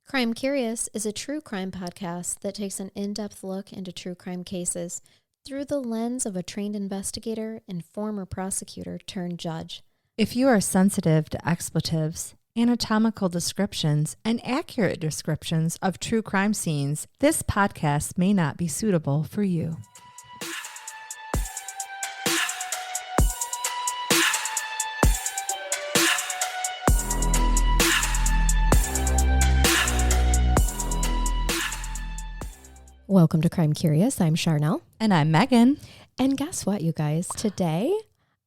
Crime Curious is a true crime podcast that takes an in-depth look into true crime cases through the lens of a trained investigator and former prosecutor turned judge. If you are sensitive to expletives, anatomical descriptions, and accurate descriptions of true crime scenes, this podcast may not be suitable for you. Welcome to Crime Curious. I'm Charnell. And I'm Megan. And guess what, you guys? Today,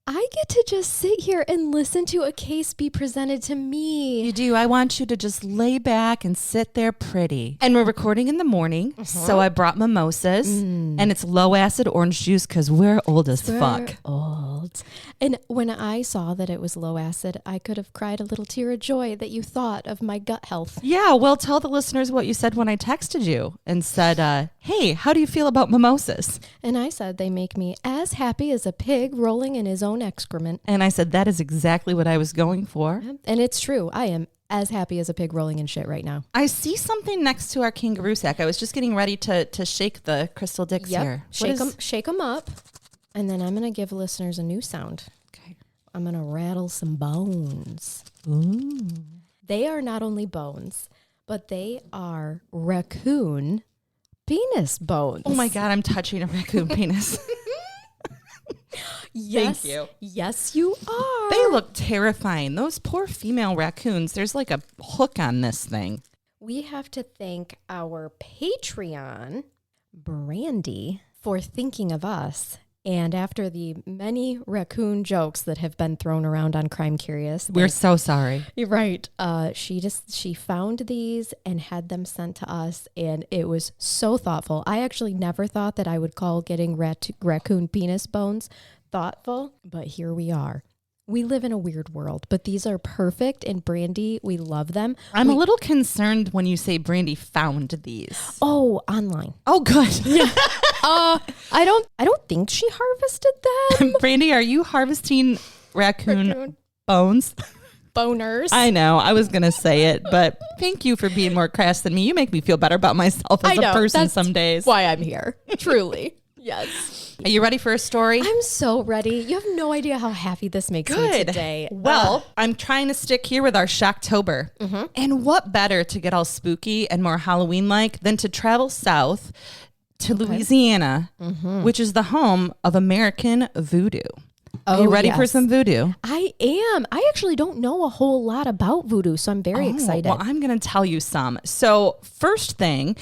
I get to just sit here and listen to a case be presented to me. You do. I want you to just lay back and sit there pretty. And we're recording in the morning, so I brought mimosas, and it's low-acid orange juice because we're old as fuck. Old. And when I saw that it was low acid, I could have cried a little tear of joy that you thought of my gut health. Yeah, well, tell the listeners what you said when I texted you and said, hey, how do you feel about mimosas? And I said they make me as happy as a pig rolling in his own excrement. And I said, that is exactly what I was going for. And it's true. I am as happy as a pig rolling in shit right now. I see something next to our kangaroo sack. I was just getting ready to shake the crystal dicks here. Shake them up. And then I'm going to give listeners a new sound. Okay. I'm going to rattle some bones. Ooh. They are not only bones, but they are raccoon penis bones. Oh my God, I'm touching a raccoon penis. Yes. Thank you. Yes, you are. They look terrifying. Those poor female raccoons. There's like a hook on this thing. We have to thank our Patreon, Brandy, for thinking of us. And after the many raccoon jokes that have been thrown around on Crime Curious, we're so sorry. You're right. She found these and had them sent to us, and it was so thoughtful. I actually never thought that I would call getting raccoon penis bones thoughtful, but here we are. We live in a weird world, but these are perfect, and Brandy, we love them. I'm a little concerned when you say Brandy found these. Oh, online. Oh, good. Yeah. I don't think she harvested them. Brandy, are you harvesting raccoon bones? Boners. I know. I was going to say it, but thank you for being more crass than me. You make me feel better about myself as a person some days. Why I'm here. Truly. Yes. Are you ready for a story? I'm so ready. You have no idea how happy this makes me today. Well, I'm trying to stick here with our shock-tober. And what better to get all spooky and more Halloween-like than to travel south to Louisiana, which is the home of American voodoo. Are you ready for some voodoo? I am. I actually don't know a whole lot about voodoo, so I'm very excited. Well, I'm going to tell you some. So first thing,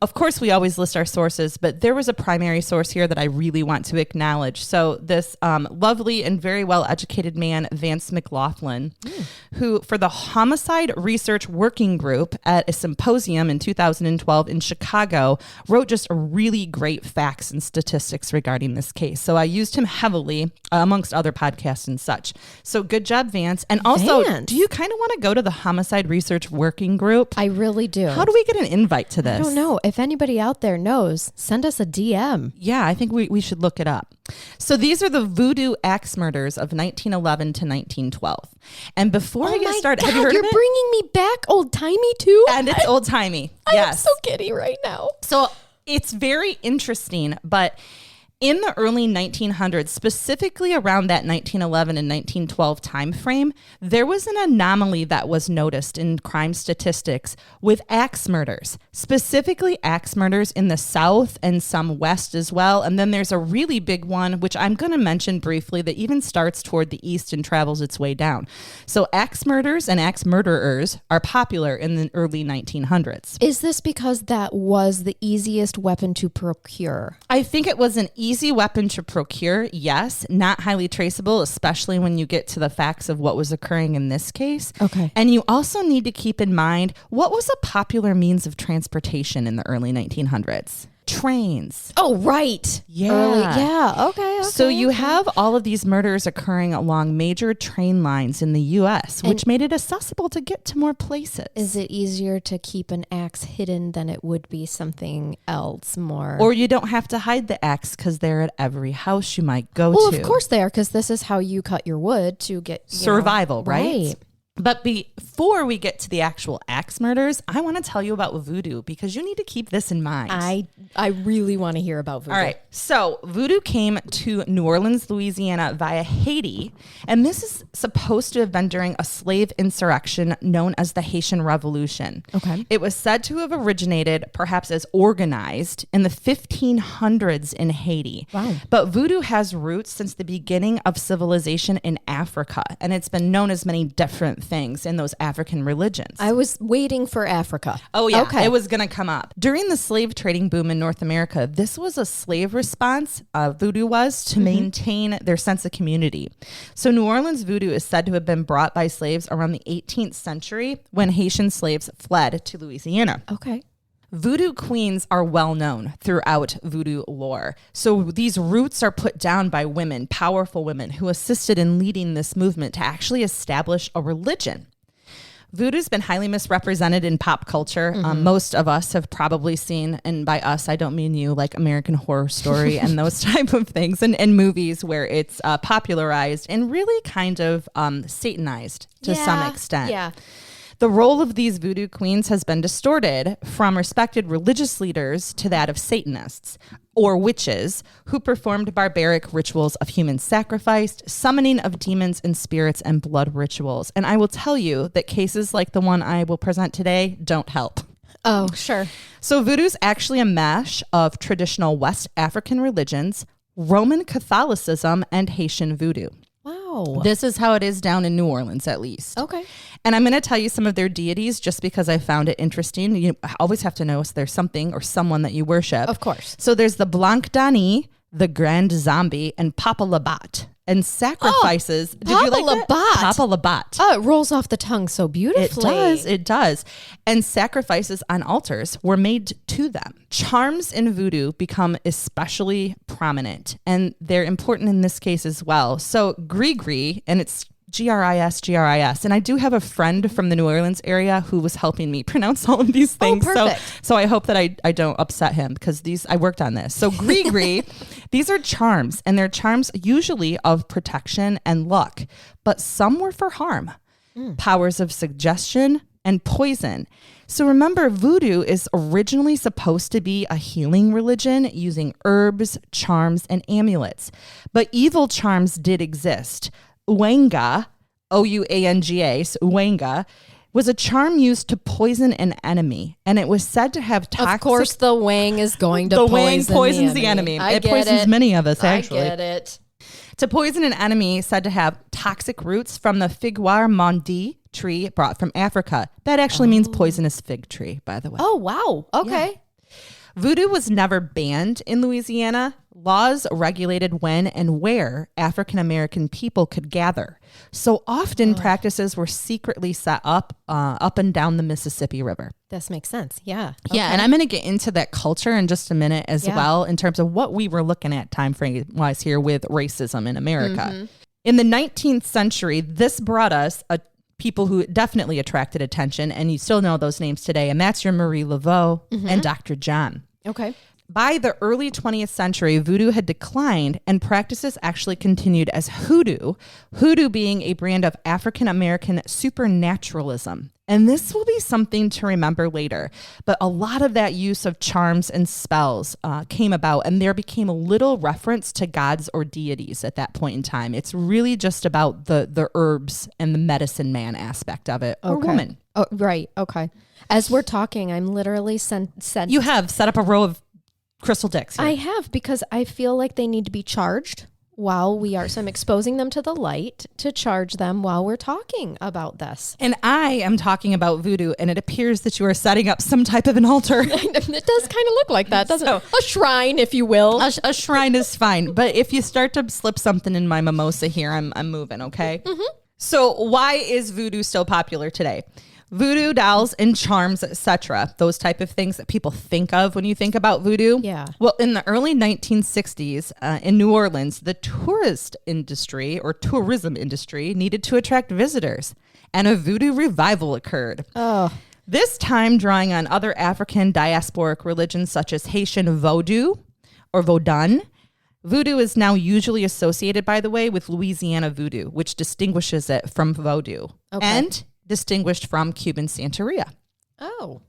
of course, we always list our sources, but there was a primary source here that I really want to acknowledge. So this lovely and very well-educated man, Vance McLaughlin, who for the Homicide Research Working Group at a symposium in 2012 in Chicago, wrote just a really great facts and statistics regarding this case. So I used him heavily amongst other podcasts and such. So good job, Vance. And also, do you kind of want to go to the Homicide Research Working Group? I really do. How do we get an invite to this? I don't know. If anybody out there knows, send us a DM. Yeah, I think we should look it up. So these are the Voodoo Axe Murders of 1911 to 1912. And before I get started, have you heard of it? You're bringing me back old-timey too? And it's old-timey. Yes. I'm so giddy right now. So it's very interesting, but in the early 1900s, specifically around that 1911 and 1912 time frame, there was an anomaly that was noticed in crime statistics with axe murders, specifically axe murders in the South and some West as well. And then there's a really big one, which I'm going to mention briefly, that even starts toward the East and travels its way down. So axe murders and axe murderers are popular in the early 1900s. Is this because that was the easiest weapon to procure? I think it was an easy weapon to procure, yes, not highly traceable, especially when you get to the facts of what was occurring in this case. Okay. And you also need to keep in mind what was a popular means of transportation in the early 1900s. Trains. Oh, right. Yeah. Okay. So you have all of these murders occurring along major train lines in the U.S., which made it accessible to get to more places. Is it easier to keep an axe hidden than it would be something else more? Or you don't have to hide the axe because they're at every house you might go to. Well, of course they are, because this is how you cut your wood to get survival, right? But before we get to the actual axe murders, I want to tell you about voodoo because you need to keep this in mind. I really want to hear about voodoo. All right. So voodoo came to New Orleans, Louisiana via Haiti. And this is supposed to have been during a slave insurrection known as the Haitian Revolution. Okay. It was said to have originated perhaps as organized in the 1500s in Haiti. Wow. But voodoo has roots since the beginning of civilization in Africa. And it's been known as many different things in those African religions. I was waiting for Africa. Oh, yeah. Okay. It was going to come up. During the slave trading boom in North America, this was a slave response, voodoo was, to maintain their sense of community. So New Orleans voodoo is said to have been brought by slaves around the 18th century when Haitian slaves fled to Louisiana. Okay. Voodoo queens are well known throughout voodoo lore. So these roots are put down by women, powerful women, who assisted in leading this movement to actually establish a religion. Voodoo's been highly misrepresented in pop culture. Most of us have probably seen, and by us, I don't mean you, like American Horror Story and those type of things, and movies where it's popularized and really kind of satanized to some extent. Yeah. The role of these voodoo queens has been distorted from respected religious leaders to that of Satanists or witches who performed barbaric rituals of human sacrifice, summoning of demons and spirits, and blood rituals. And I will tell you that cases like the one I will present today don't help. Oh, sure. So voodoo's actually a mash of traditional West African religions, Roman Catholicism, and Haitian voodoo. Wow. This is how it is down in New Orleans, at least. Okay. And I'm going to tell you some of their deities just because I found it interesting. You always have to know if there's something or someone that you worship. Of course. So there's the Blanc Dani, the Grand Zombie, and Papa Labat. And sacrifices. Oh, did you like Papa that? Labat. Papa Labat. Oh, it rolls off the tongue so beautifully. It does. And sacrifices on altars were made to them. Charms in voodoo become especially prominent, and they're important in this case as well. So Gris, and it's Gris. And I do have a friend from the New Orleans area who was helping me pronounce all of these things. Oh, perfect. So I hope that I don't upset him because I worked on this. So Gris, these are charms, and they're charms usually of protection and luck, but some were for harm, powers of suggestion and poison. So remember, voodoo is originally supposed to be a healing religion using herbs, charms, and amulets, but evil charms did exist. Ouanga, O-U-A-N-G-A, so Ouanga, was a charm used to poison an enemy, and it was said to have toxic... Of course, the wang is going to the poison wang poisons the enemy. It poisons many of us, actually. I get it. To poison an enemy said to have toxic roots from the figuar mondi tree brought from Africa. That actually means poisonous fig tree, by the way. Oh, wow. Okay. Yeah. Voodoo was never banned in Louisiana. Laws regulated when and where African American people could gather. So often practices were secretly set up and down the Mississippi River. This makes sense. Yeah. Yeah. And I'm going to get into that culture in just a minute as well in terms of what we were looking at time frame wise here with racism in America. In the 19th century, this brought us people who definitely attracted attention, and you still know those names today, and that's your Marie Laveau and Dr. John. Okay. By the early 20th century, voodoo had declined and practices actually continued as hoodoo being a brand of African American supernaturalism. And this will be something to remember later. But a lot of that use of charms and spells came about, and there became a little reference to gods or deities at that point in time. It's really just about the herbs and the medicine man aspect of it, or woman. Oh, right. Okay. As we're talking, I'm literally sent. You have set up a row of crystal dicks here. I have, because I feel like they need to be charged while we are. So I'm exposing them to the light to charge them while we're talking about this. And I am talking about voodoo, and it appears that you are setting up some type of an altar. It does kind of look like that, doesn't it? A shrine, if you will. A shrine is fine. But if you start to slip something in my mimosa here, I'm moving, okay? So why is voodoo so popular today? Voodoo dolls and charms, etc. Those type of things that people think of when you think about voodoo. Yeah. Well, in the early 1960s in New Orleans, the tourist industry or tourism industry needed to attract visitors, and a voodoo revival occurred. Oh. This time drawing on other African diasporic religions such as Haitian Vodou or Vodun. Voodoo is now usually associated, by the way, with Louisiana voodoo, which distinguishes it from Vodou and distinguished from Cuban Santeria. Oh.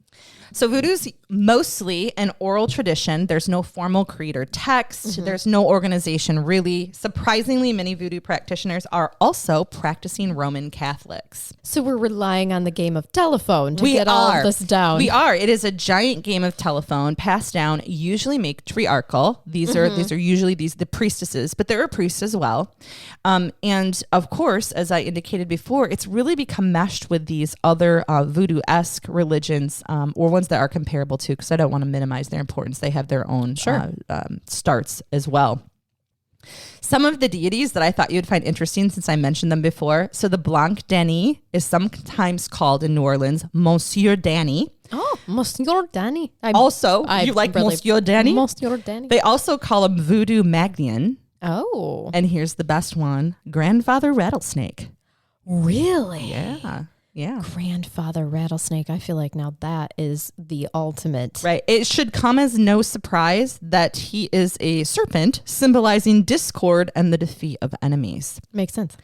So voodoo's mostly an oral tradition. There's no formal creed or text. There's no organization, really. Surprisingly, many voodoo practitioners are also practicing Roman Catholics. So we're relying on the game of telephone to get all of this down. We are. It is a giant game of telephone passed down, usually matriarchal. These are usually the priestesses, but there are priests as well. And of course, as I indicated before, it's really become meshed with these other voodoo-esque religions or ones that are comparable to, because I don't want to minimize their importance. They have their own starts as well. Some of the deities that I thought you'd find interesting, since I mentioned them before. So the Blanc Denis is sometimes called in New Orleans Monsieur Danny. Oh, Monsieur Danny. You like Monsieur Danny? Monsieur Danny. They also call him Voodoo Magnian. Oh. And here's the best one, Grandfather Rattlesnake. Really? Yeah. Grandfather Rattlesnake. I feel like now that is the ultimate. Right. It should come as no surprise that he is a serpent symbolizing discord and the defeat of enemies. Makes sense.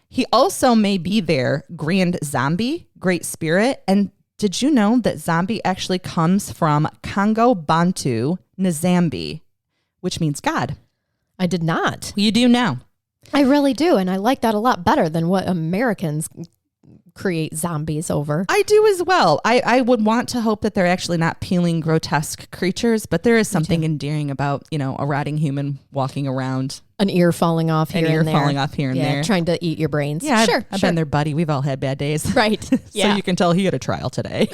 He also may be their grand zombie, great spirit. And did you know that zombie actually comes from Congo Bantu Nzambi, which means God? I did not. You do now. I really do. And I like that a lot better than what Americans create zombies over. I do as well. I would want to hope that they're actually not peeling grotesque creatures, but there is something endearing about, a rotting human walking around. An ear falling off here and there. Trying to eat your brains. Yeah, I've been there, buddy. We've all had bad days. Right. So you can tell he had a trial today.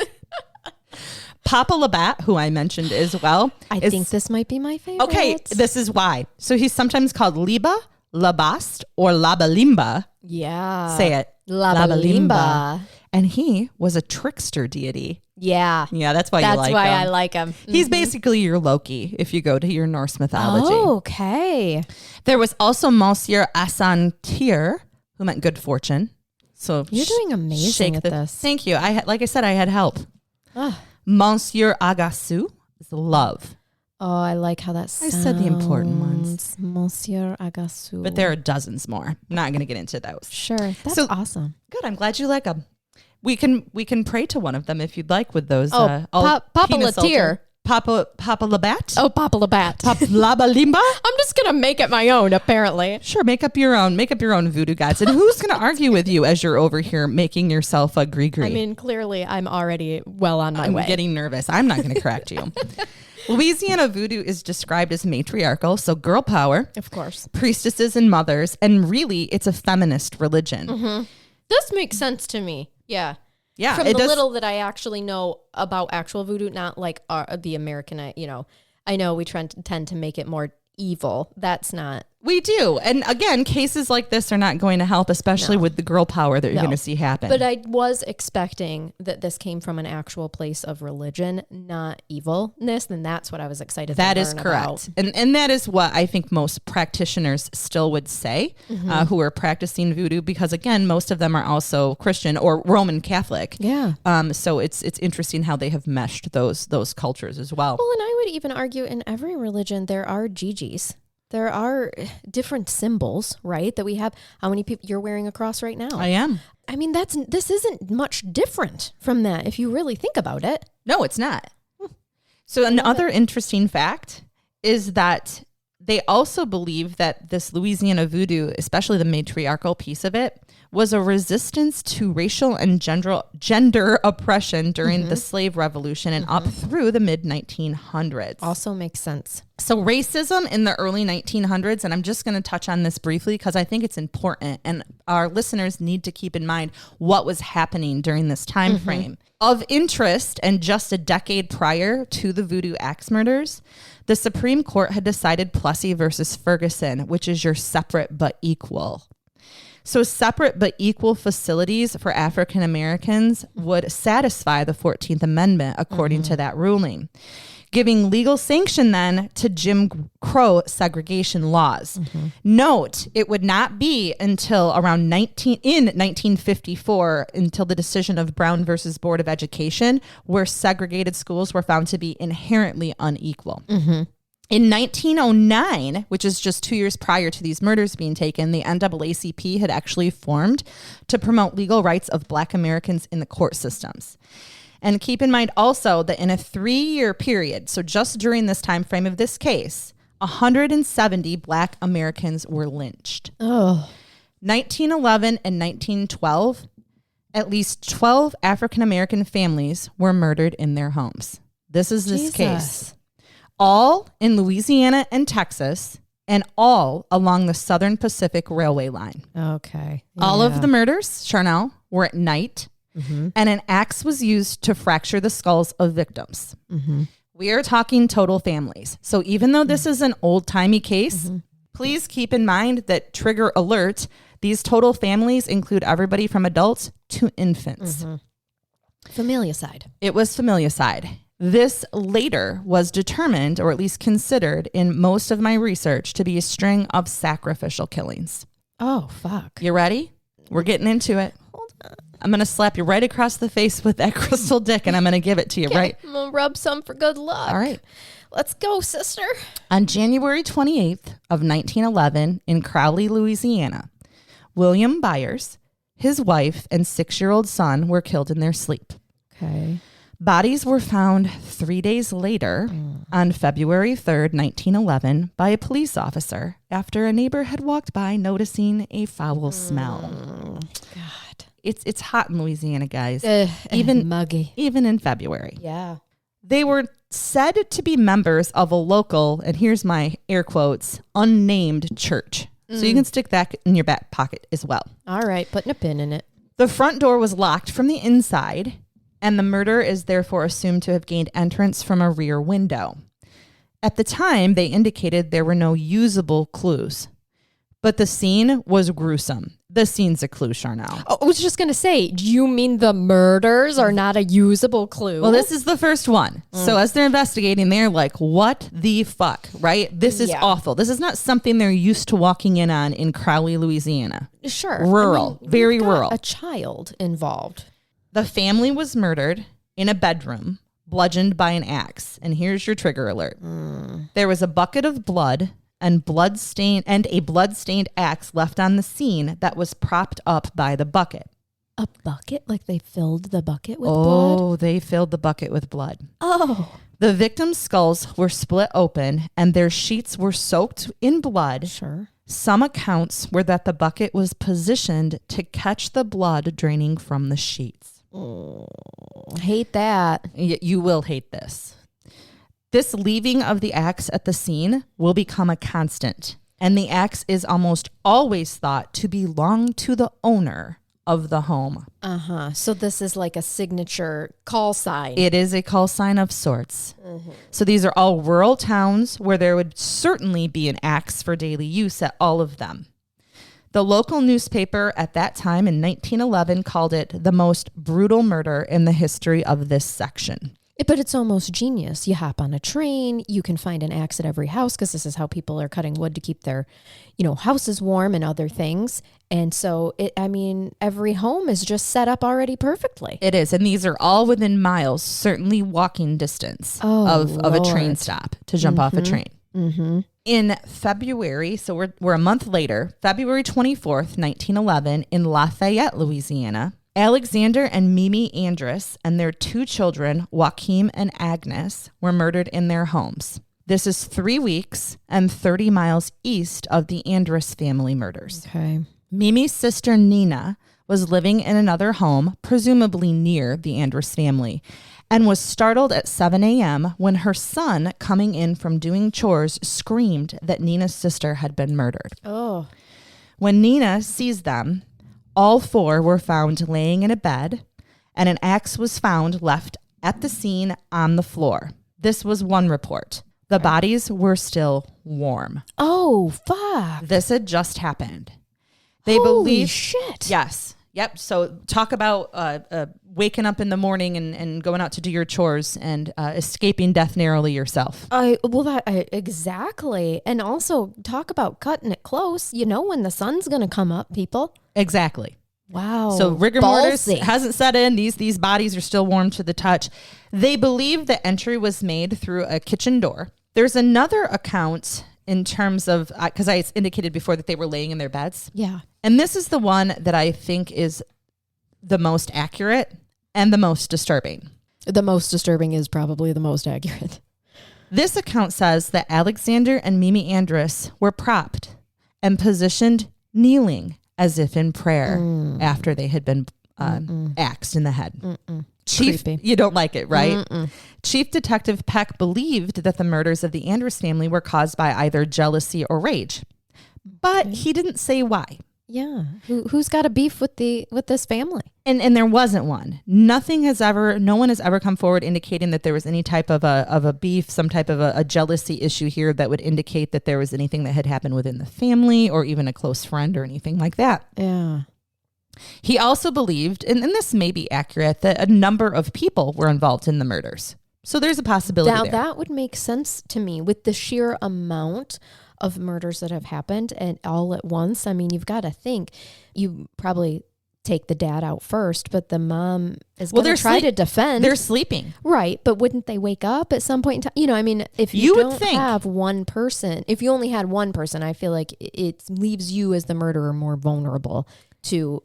Papa Labatt, who I mentioned as well. I think this might be my favorite. Okay, this is why. So he's sometimes called Liba, Labast, or Labalimba. Yeah. Say it. Labalimba. And he was a trickster deity. Yeah. Yeah, that's why you like him. That's why I like him. He's basically your Loki if you go to your Norse mythology. Oh, okay. There was also Monsieur Assantir, who meant good fortune. So you're doing amazing at this. Thank you. Like I said, I had help. Monsieur Agassiz is love. Oh, I like how that sounds. I said the important ones. Monsieur Agassiz. But there are dozens more. I'm not going to get into those. Sure. That's awesome. Good. I'm glad you like them. We can pray to one of them if you'd like with those. Papa Latir. Papa Labatt. Oh, Papa Labatt. Papa Labalimba. I'm just going to make it my own, apparently. Sure. Make up your own voodoo gods. And who's going to argue with you as you're over here making yourself a gree-gree? I mean, clearly I'm already well on my way. I'm getting nervous. I'm not going to correct you. Louisiana voodoo is described as matriarchal, so girl power. Of course. Priestesses and mothers, and really it's a feminist religion. Mm-hmm. This makes sense to me. Yeah. Yeah. From the little that I actually know about actual voodoo, not like the American, I know we tend to make it more evil. That's not. We do. And again, cases like this are not going to help, especially with the girl power that you're going to see happen. But I was expecting that this came from an actual place of religion, not evilness. And that's what I was excited that to is learn correct. about. And that is what I think most practitioners still would say who are practicing voodoo, because again, most of them are also Christian or Roman Catholic. Yeah. So it's interesting how they have meshed those cultures as well. Well, and I would even argue in every religion, there are Gigis. There are different symbols, right? That we have. How many people you're wearing a cross right now? I am. I mean, this isn't much different from that if you really think about it. No, it's not. So another interesting fact is that they also believe that this Louisiana voodoo, especially the matriarchal piece of it, was a resistance to racial and gender oppression during the slave revolution and up through the mid-1900s. Also makes sense. So racism in the early 1900s, and I'm just going to touch on this briefly because I think it's important, and our listeners need to keep in mind what was happening during this time frame. Of interest, and just a decade prior to the Voodoo Axe Murders, the Supreme Court had decided Plessy versus Ferguson, which is your separate but equal. So separate but equal facilities for African Americans would satisfy the 14th Amendment, according to that ruling, giving legal sanction then to Jim Crow segregation laws. Note, it would not be until around 1954, until the decision of Brown versus Board of Education, where segregated schools were found to be inherently unequal. In 1909, which is just 2 years prior to these murders being taken, the NAACP had actually formed to promote legal rights of Black Americans in the court systems. And keep in mind also that in a 3-year period, so just during this time frame of this case, 170 Black Americans were lynched. Oh. 1911 and 1912, at least 12 African American families were murdered in their homes. This is this case. All in Louisiana and Texas, and all along the Southern Pacific Railway line. Okay. All of the murders, Charnell, were at night, and an axe was used to fracture the skulls of victims. We are talking total families. So even though this is an old-timey case, please keep in mind that trigger alert, these total families include everybody from adults to infants. Familicide. It was familicide. This later was determined, or at least considered in most of my research, to be a string of sacrificial killings. Oh, fuck. You ready? We're getting into it. Hold on. I'm going to slap you right across the face with that crystal dick, and I'm going to give it to you, right? I'm going to rub some for good luck. All right. Let's go, sister. On January 28th of 1911 in Crowley, Louisiana, William Byers, his wife, and 6-year-old son were killed in their sleep. Okay. Bodies were found 3 days later on February 3rd, 1911, by a police officer after a neighbor had walked by noticing a foul smell. God. It's hot in Louisiana, guys. Even muggy. Even in February. Yeah. They were said to be members of a local, and here's my air quotes, unnamed church. So you can stick that in your back pocket as well. All right. Putting a pin in it. The front door was locked from the inside, and the murder is therefore assumed to have gained entrance from a rear window. At the time, they indicated there were no usable clues, but the scene was gruesome. The scene's a clue, Charnell. Oh, I was just going to say, do you mean the murders are not a usable clue? Well, this is the first one. So as they're investigating, they're like, what the fuck, right? This is awful. This is not something they're used to walking in on in Crowley, Louisiana. Sure. Rural, very you've got rural. A child involved. The family was murdered in a bedroom, bludgeoned by an axe. And here's your trigger alert. There was a bucket of blood and a blood-stained axe left on the scene that was propped up by the bucket. A bucket? Like they filled the bucket with blood? Oh, they filled the bucket with blood. Oh. The victims' skulls were split open and their sheets were soaked in blood. Sure. Some accounts were that the bucket was positioned to catch the blood draining from the sheets. Oh, hate that. You will hate this. This leaving of the axe at the scene will become a constant, and the axe is almost always thought to belong to the owner of the home. So this is like a signature call sign. It is a call sign of sorts. So these are all rural towns where there would certainly be an axe for daily use at all of them. The local newspaper at that time in 1911 called it the most brutal murder in the history of this section. But it's almost genius. You hop on a train, you can find an axe at every house because this is how people are cutting wood to keep their, houses warm and other things. And so, every home is just set up already perfectly. It is. And these are all within miles, certainly walking distance of a train stop to jump off a train. In February, so we're a month later, February 24th, 1911, in Lafayette, Louisiana, Alexander and Mimi Andrus and their 2 children, Joachim and Agnes, were murdered in their homes. This is 3 weeks and 30 miles east of the Andrus family murders. Okay. Mimi's sister Nina was living in another home, presumably near the Andrus family, and was startled at 7 a.m. when her son, coming in from doing chores, screamed that Nina's sister had been murdered. Oh. When Nina sees them, all 4 were found laying in a bed, and an axe was found left at the scene on the floor. This was one report. The bodies were still warm. Oh, fuck. This had just happened. They Holy believe shit. Yes. Yep. So talk about waking up in the morning and going out to do your chores and escaping death narrowly yourself. Exactly. And also talk about cutting it close. You know when the sun's going to come up, people. Exactly. Wow. So rigor mortis hasn't set in. These bodies are still warm to the touch. They believe the entry was made through a kitchen door There's another account in terms of, because I indicated before that they were laying in their beds. Yeah. And this is the one that I think is the most accurate and the most disturbing. The most disturbing is probably the most accurate. This account says that Alexander and Mimi Andrus were propped and positioned kneeling as if in prayer after they had been axed in the head. Chief, creepy. You don't like it, right? Chief Detective Peck believed that the murders of the Andrus family were caused by either jealousy or rage, but he didn't say why. Yeah. Who's got a beef with this family? And there wasn't one. No one has ever come forward indicating that there was any type of a beef, some type of a jealousy issue here that would indicate that there was anything that had happened within the family or even a close friend or anything like that. Yeah. He also believed, and this may be accurate, that a number of people were involved in the murders. So there's a possibility Now there. that would make sense to me with the sheer amount of murders that have happened and all at once. I mean, you've got to think you probably take the dad out first, but the mom is going to try to defend. They're sleeping. Right. But wouldn't they wake up at some point in time? You know, I mean, if you don't have one person, if you only had one person, I feel like it leaves you as the murderer more vulnerable to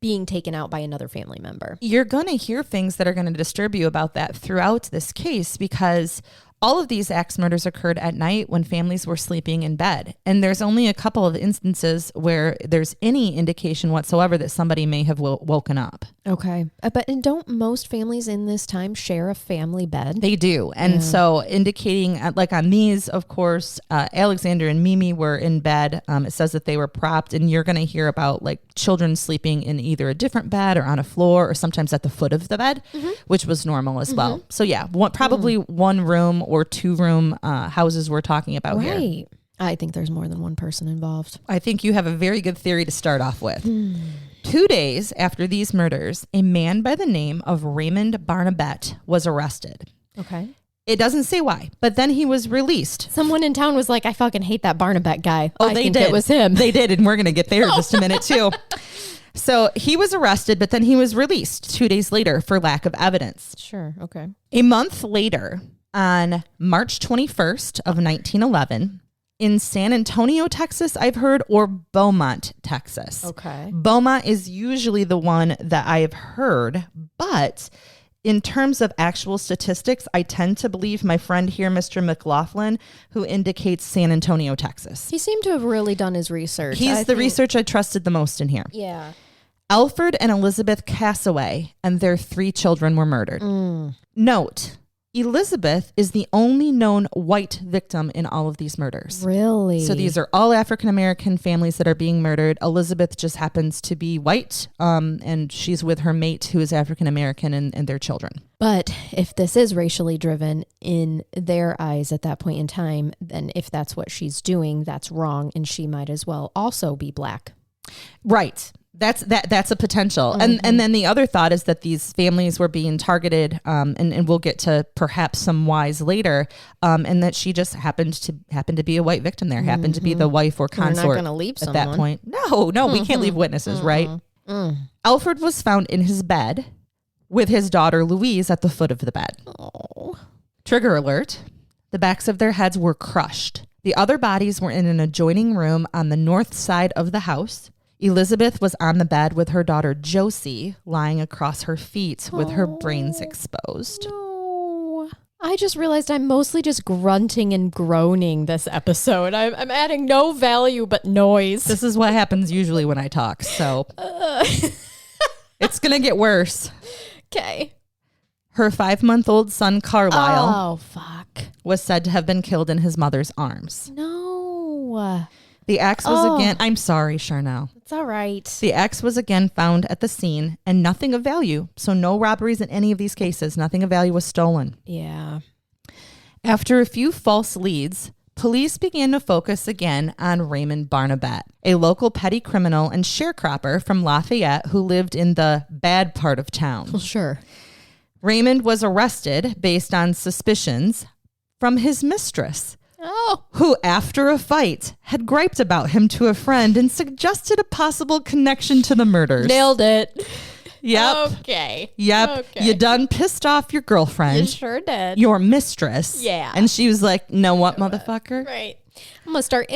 being taken out by another family member. You're going to hear things that are going to disturb you about that throughout this case, because all of these axe murders occurred at night when families were sleeping in bed. And there's only a couple of instances where there's any indication whatsoever that somebody may have woken up. Okay. And don't most families in this time share a family bed? They do. And so indicating, like on these, of course, Alexander and Mimi were in bed. It says that they were propped, and you're going to hear about like children sleeping in either a different bed or on a floor or sometimes at the foot of the bed, which was normal as well. So yeah, probably one room or two room houses we're talking about here. Right. I think there's more than one person involved. I think you have a very good theory to start off with. 2 days after these murders, a man by the name of Raymond Barnabette was arrested. Okay. It doesn't say why, but then he was released. Someone in town was like, I fucking hate that Barnabette guy. Oh, I they think did. It was him. They did, and we're going to get there in just a minute too. So he was arrested, but then he was released 2 days later for lack of evidence. Sure. Okay. A month later, on March 21st of 1911, in San Antonio, Texas, I've heard, or Beaumont, Texas. Okay. Beaumont is usually the one that I have heard, but in terms of actual statistics, I tend to believe my friend here, Mr. McLaughlin, who indicates San Antonio, Texas. He seemed to have really done his research. He's the research I trusted the most in here. Yeah. Alfred and Elizabeth Cassaway and their 3 children were murdered. Note, Elizabeth is the only known white victim in all of these murders. Really? So these are all African-American families that are being murdered. Elizabeth just happens to be white, and she's with her mate who is African-American and their children. But if this is racially driven in their eyes at that point in time, then if that's what she's doing, that's wrong, and she might as well also be black. Right. That's a potential. And then the other thought is that these families were being targeted, and we'll get to perhaps some whys later, and that she just happened to be a white victim there, happened to be the wife or consort. We're not going to leave at that point. No, we can't leave witnesses, right? Alfred was found in his bed with his daughter Louise at the foot of the bed. Oh. Trigger alert. The backs of their heads were crushed. The other bodies were in an adjoining room on the north side of the house. Elizabeth was on the bed with her daughter Josie lying across her feet with her brains exposed. No. I just realized I'm mostly just grunting and groaning this episode. I'm adding no value but noise. This is what happens usually when I talk, so it's going to get worse. Okay. Her 5-month-old son Carlisle was said to have been killed in his mother's arms. No. The axe was again... I'm sorry, Charnell. It's all right. The axe was again found at the scene and nothing of value. So no robberies in any of these cases. Nothing of value was stolen. Yeah. After a few false leads, police began to focus again on Raymond Barnabette, a local petty criminal and sharecropper from Lafayette who lived in the bad part of town. Well, sure. Raymond was arrested based on suspicions from his mistress, who, after a fight, had griped about him to a friend and suggested a possible connection to the murders. Nailed it. Yep. Okay. Yep. Okay. You done pissed off your girlfriend. You sure did. Your mistress. Yeah. And she was like, know what, motherfucker? Right. I'm going to start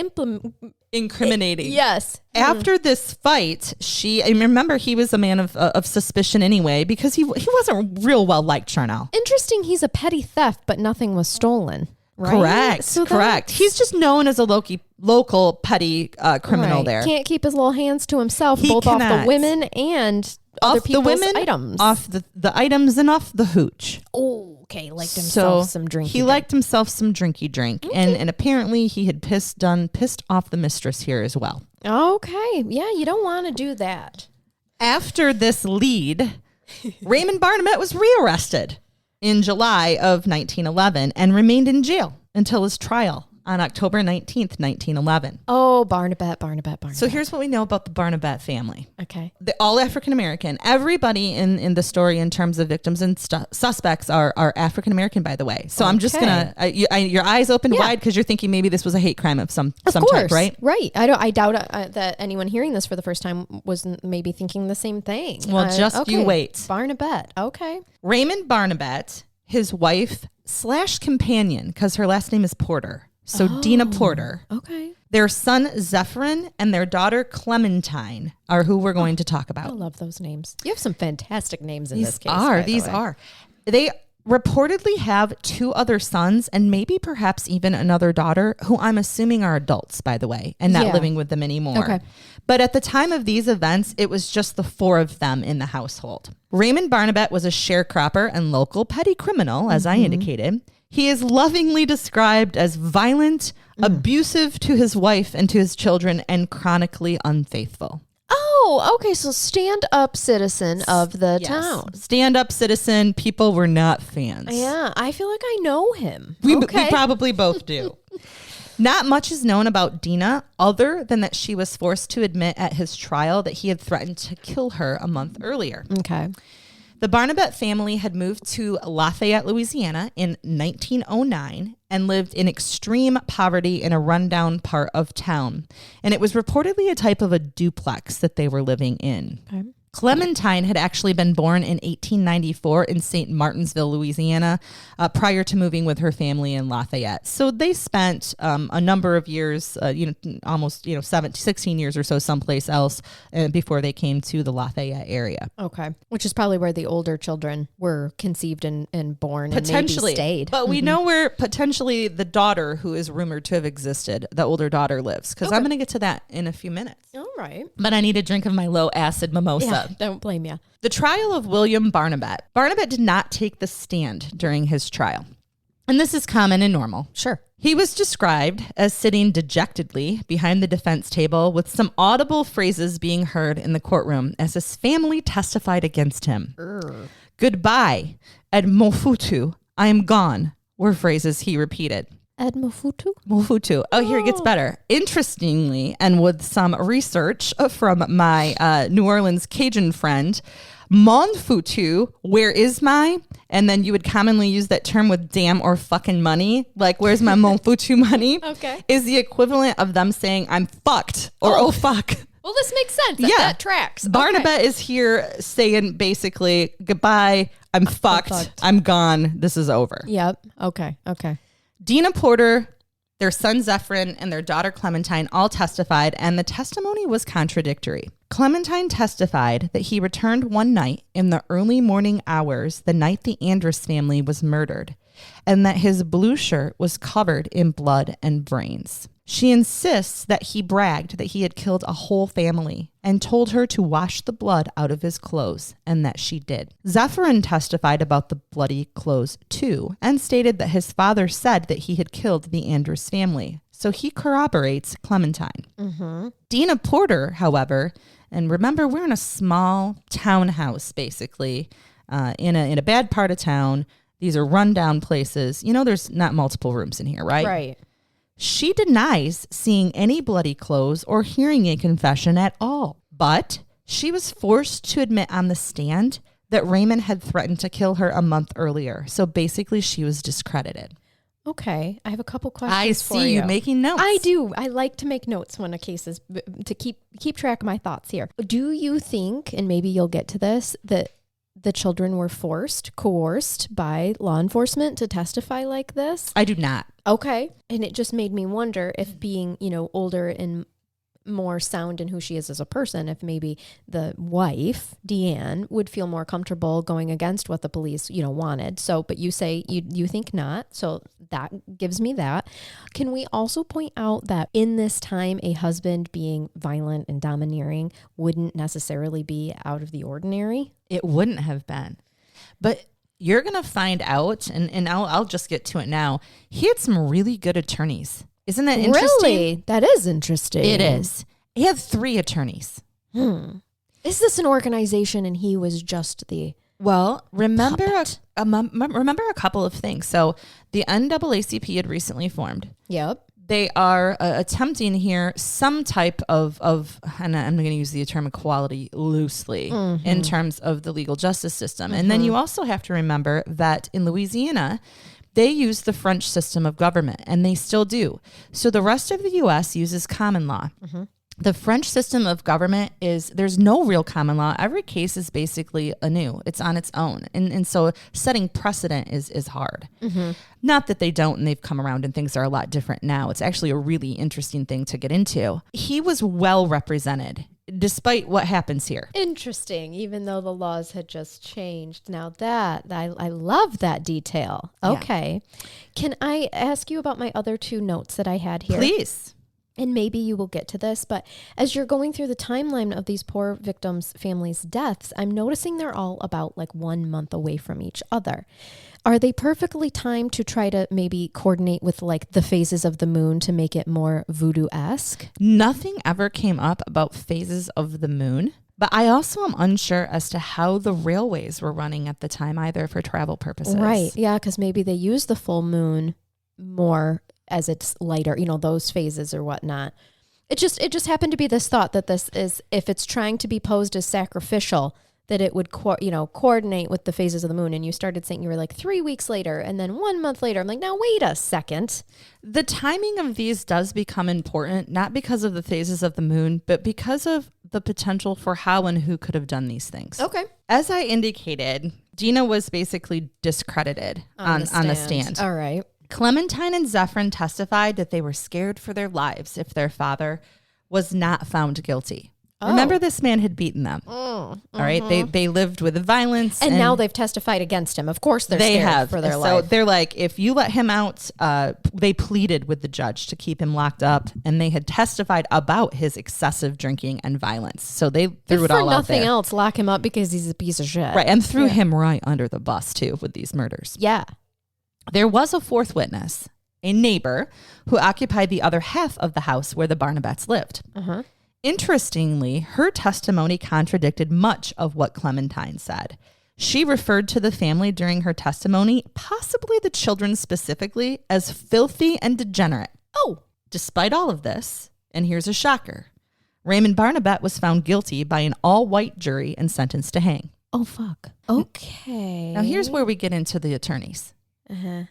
Incriminating. Yes. After this fight, and remember, he was a man of suspicion anyway, because he wasn't real well liked, Charnell. Interesting. He's a petty theft, but nothing was stolen. Right? Correct. So correct. He's just known as a local petty criminal there. Can't keep his little hands to himself, He both cannot. off the women and other Off the people's women, items. off the items, and off the hooch. Oh, okay. Liked himself some drinky. He liked himself some drinky drink. Okay. And apparently he had pissed off the mistress here as well. Okay. Yeah, you don't want to do that. After this lead, Raymond Barnabet was rearrested in July of 1911 and remained in jail until his trial on October 19th, 1911. Oh, Barnabet. So here's what we know about the Barnabet family. Okay. They're all African-American. Everybody in the story in terms of victims and suspects are African-American, by the way. So I'm just going to, your eyes open wide because you're thinking maybe this was a hate crime of some type, right? Right. I doubt that anyone hearing this for the first time was maybe thinking the same thing. Well, you wait. Barnabet. Okay. Raymond Barnabet, his wife / companion, because her last name is Porter. So Dina Porter. Okay. Their son Zephyrin and their daughter Clementine are who we're going to talk about. I love those names. You have some fantastic names in this case. These are. They reportedly have 2 other sons and maybe perhaps even another daughter who I'm assuming are adults, by the way, and not living with them anymore. Okay. But at the time of these events, it was just the 4 of them in the household. Raymond Barnabet was a sharecropper and local petty criminal, as I indicated. He is lovingly described as violent, abusive to his wife and to his children, and chronically unfaithful. Oh, okay. So stand-up citizen of the town. Stand-up citizen. People were not fans. Yeah, I feel like I know him. We probably both do. Not much is known about Dina other than that she was forced to admit at his trial that he had threatened to kill her a month earlier. Okay. The Barnabet family had moved to Lafayette, Louisiana in 1909 and lived in extreme poverty in a rundown part of town. And it was reportedly a type of a duplex that they were living in. Okay. Clementine had actually been born in 1894 in St. Martinsville, Louisiana, prior to moving with her family in Lafayette. So they spent a number of years, almost 16 years or so someplace else before they came to the Lafayette area. Okay. Which is probably where the older children were conceived and born Potentially. and maybe stayed. But we know where potentially the daughter, who is rumored to have existed, the older daughter lives, because I'm going to get to that in a few minutes. All right. But I need a drink of my low acid mimosa. Yeah, don't blame you. The trial of William Barnabet. Barnabet did not take the stand during his trial. And this is common and normal. Sure. He was described as sitting dejectedly behind the defense table with some audible phrases being heard in the courtroom as his family testified against him. Goodbye, Ed Mofutu, I am gone, were phrases he repeated. Ed Mofutu? Mofutu. Oh, here it gets better. Interestingly, and with some research from my New Orleans Cajun friend, Monfutu, where is my? And then you would commonly use that term with damn or fucking money. Like, where's my Monfutu money? Okay. Is the equivalent of them saying I'm fucked or oh fuck. Well, this makes sense. That tracks. Barnabet is here saying basically, goodbye, I'm fucked. I'm gone. This is over. Yep. Okay. Dina Porter, their son Zephyrin, and their daughter Clementine all testified, and the testimony was contradictory. Clementine testified that he returned one night in the early morning hours the night the Andrus family was murdered, and that his blue shirt was covered in blood and brains. She insists that he bragged that he had killed a whole family and told her to wash the blood out of his clothes, and that she did. Zephyrin testified about the bloody clothes too, and stated that his father said that he had killed the Andrus family. So he corroborates Clementine. Mm-hmm. Dina Porter, however, and remember, we're in a small townhouse, basically, in a bad part of town. These are rundown places. You know, there's not multiple rooms in here, right? Right. She denies seeing any bloody clothes or hearing a confession at all. But she was forced to admit on the stand that Raymond had threatened to kill her a month earlier. So basically, she was discredited. Okay. I have a couple questions I for see you making notes. I do. I like to make notes when a case is to keep track of my thoughts here. Do you think, and maybe you'll get to this, that the children were coerced by law enforcement to testify like this? I do not. Okay. And it just made me wonder if being, older and more sound in who she is as a person, if maybe the wife, Deanne, would feel more comfortable going against what the police, wanted. So, but you say you think not. So that gives me that. Can we also point out that in this time, a husband being violent and domineering wouldn't necessarily be out of the ordinary? It wouldn't have been. But you're going to find out, and I'll just get to it now. He had some really good attorneys. Isn't that interesting? Really? That is interesting. It is. He had 3 attorneys. Is this an organization and he was just the... Well, remember a couple of things. So the NAACP had recently formed. Yep. They are attempting here some type of, and I'm going to use the term equality loosely in terms of the legal justice system. And then you also have to remember that in Louisiana, they use the French system of government, and they still do. So the rest of the U.S. uses common law. The French system of government there's no real common law. Every case is basically anew. It's on its own. And so setting precedent is hard. Not that they don't, and they've come around and things are a lot different now. It's actually a really interesting thing to get into. He was well represented, despite what happens here. Interesting, even though the laws had just changed. Now that, I love that detail. Okay. Yeah. Can I ask you about my other 2 notes that I had here? Please. And maybe you will get to this, but as you're going through the timeline of these poor victims' families' deaths, I'm noticing they're all about 1 month away from each other. Are they perfectly timed to try to maybe coordinate with the phases of the moon to make it more voodoo-esque? Nothing ever came up about phases of the moon, but I also am unsure as to how the railways were running at the time either for travel purposes. Right. Yeah, because maybe they use the full moon more as it's lighter, those phases or whatnot. It just happened to be this thought that this is, if it's trying to be posed as sacrificial, that it would, coordinate with the phases of the moon. And you started saying you were 3 weeks later and then 1 month later. I'm like, now wait a second. The timing of these does become important, not because of the phases of the moon, but because of the potential for how and who could have done these things. Okay. As I indicated, Dina was basically discredited on the stand. All right. Clementine and Zephyrin testified that they were scared for their lives if their father was not found guilty. Remember, this man had beaten them. All right. They lived with violence. And now they've testified against him. Of course, they're scared for their life. So they're like, if you let him out, they pleaded with the judge to keep him locked up. And they had testified about his excessive drinking and violence. So they threw it all out there. For nothing else, lock him up because he's a piece of shit. Right. And threw him right under the bus, too, with these murders. Yeah. There was a 4th witness, a neighbor, who occupied the other half of the house where the Barnabettes lived. Interestingly, her testimony contradicted much of what Clementine said. She referred to the family during her testimony, possibly the children specifically, as filthy and degenerate. Despite all of this, and here's a shocker, Raymond Barnabette was found guilty by an all-white jury and sentenced to hang. Oh, fuck. Okay. Now, here's where we get into the attorneys.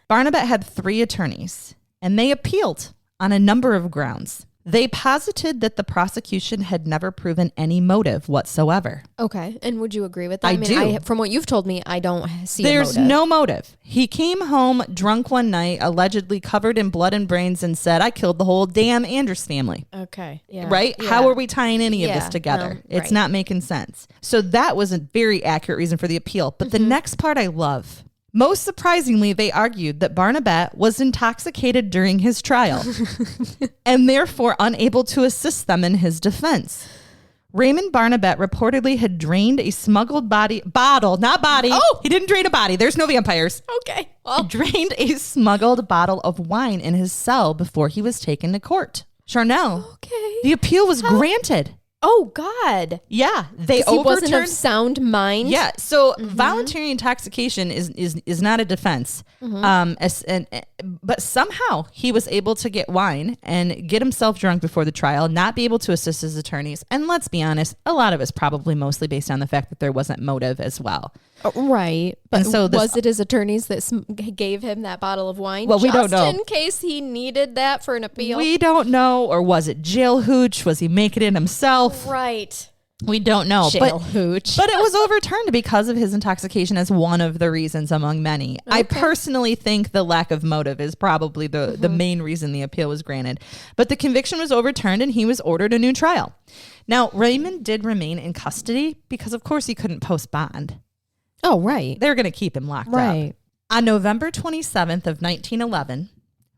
Barnabette had 3 attorneys, and they appealed on a number of grounds. They posited that the prosecution had never proven any motive whatsoever. Okay. And would you agree with that? I do. From what you've told me, I don't see There's a motive. no motive. He came home drunk one night, allegedly covered in blood and brains, and said, I killed the whole damn Andrews family. Okay. Yeah. Right? Yeah. How are we tying any of this together? It's not making sense. So that was a very accurate reason for the appeal. But the next part I love. Most surprisingly, they argued that Barnabette was intoxicated during his trial and therefore unable to assist them in his defense. Raymond Barnabette reportedly had drained a smuggled bottle. He didn't drain a body. There's no vampires. Okay. Well. He drained a smuggled bottle of wine in his cell before he was taken to court. Charnell. Okay. The appeal was granted. Oh, God. Yeah. They overturned. He wasn't of overturned. sound mind. Yeah. So voluntary intoxication is not a defense. But somehow he was able to get wine and get himself drunk before the trial, not be able to assist his attorneys. And let's be honest, a lot of it's probably mostly based on the fact that there wasn't motive as well. Right. But And so was it his attorneys that gave him that bottle of wine? Well, we don't know. Just in case he needed that for an appeal. We don't know. Or was it jail hooch? Was he making it himself? Right. We don't know. Jail hooch. But it was overturned because of his intoxication as one of the reasons among many. Okay. I personally think the lack of motive is probably the main reason the appeal was granted. But the conviction was overturned and he was ordered a new trial. Now, Raymond did remain in custody because, of course, he couldn't post bond. Oh, right. They're going to keep him locked up. On November 27th of 1911,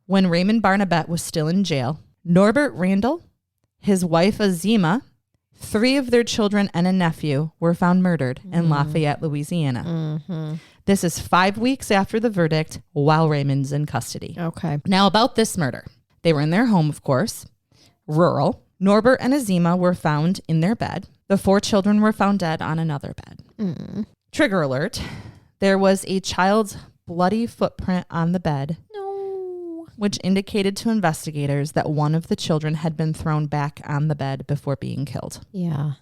when Raymond Barnabet was still in jail, Norbert Randall, his wife Azima, 3 of their children and a nephew were found murdered in Lafayette, Louisiana. This is 5 weeks after the verdict while Raymond's in custody. Okay. Now about this murder. They were in their home, of course, rural. Norbert and Azima were found in their bed. The 4 children were found dead on another bed. Trigger alert. There was a child's bloody footprint on the bed. Which indicated to investigators that one of the children had been thrown back on the bed before being killed. Yeah.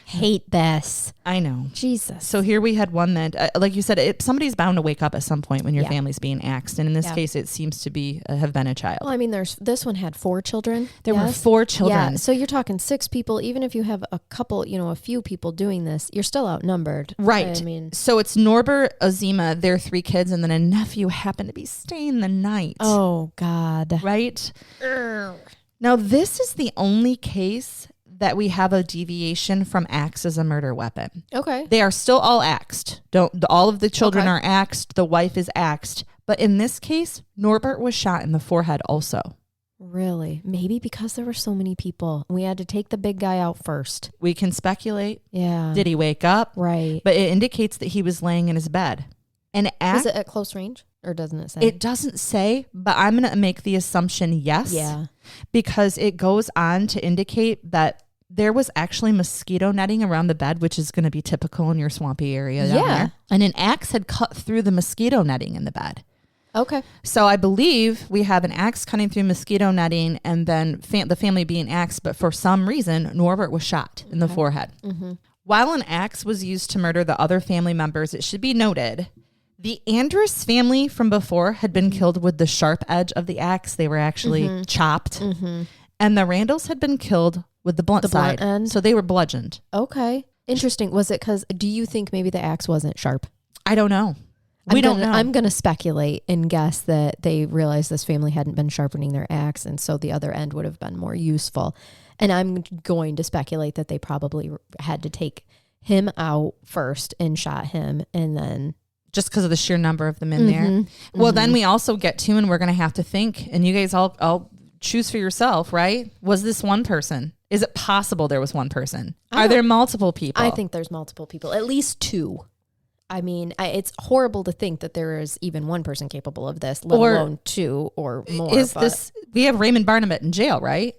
Hate this. I know. Jesus. So here we had one that, like you said, somebody's bound to wake up at some point when your family's being axed. And in this case, it seems to be have been a child. Well, I mean, this one had 4 children. There were 4 children. Yeah. So you're talking 6 people. Even if you have a couple, a few people doing this, you're still outnumbered. Right. I mean, so it's Norbert, Azima, their 3 kids, and then a nephew happened to be staying the night. Oh, God. Right? Now, this is the only case that we have a deviation from axe as a murder weapon. Okay. They are still all axed. All of the children are axed. The wife is axed. But in this case, Norbert was shot in the forehead also. Really? Maybe because there were so many people. We had to take the big guy out first. We can speculate. Yeah. Did he wake up? Right. But it indicates that he was laying in his bed. Is it at close range? Or doesn't it say? It doesn't say, but I'm going to make the assumption yes. Yeah. Because it goes on to indicate that there was actually mosquito netting around the bed, which is going to be typical in your swampy area down there. And an axe had cut through the mosquito netting in the bed. Okay. So I believe we have an axe cutting through mosquito netting and then the family being axed. But for some reason, Norbert was shot in the forehead. While an axe was used to murder the other family members, it should be noted the Andrus family from before had been killed with the sharp edge of the axe. They were actually chopped. And the Randalls had been killed with the blunt side. End. So they were bludgeoned. Okay. Interesting. Was it because, do you think maybe the axe wasn't sharp? I don't know. We don't know. I'm going to speculate and guess that they realized this family hadn't been sharpening their axe, and so the other end would have been more useful. And I'm going to speculate that they probably had to take him out first and shot him, and then... Just because of the sheer number of them in there. Well, then we also get to, and we're going to have to think, and you guys all choose for yourself, right? Was this one person? Is it possible there was one person? Are there multiple people? I think there's multiple people, at least 2. I mean, it's horrible to think that there is even one person capable of this, let alone 2 or more. We have Raymond Barnabet in jail, right?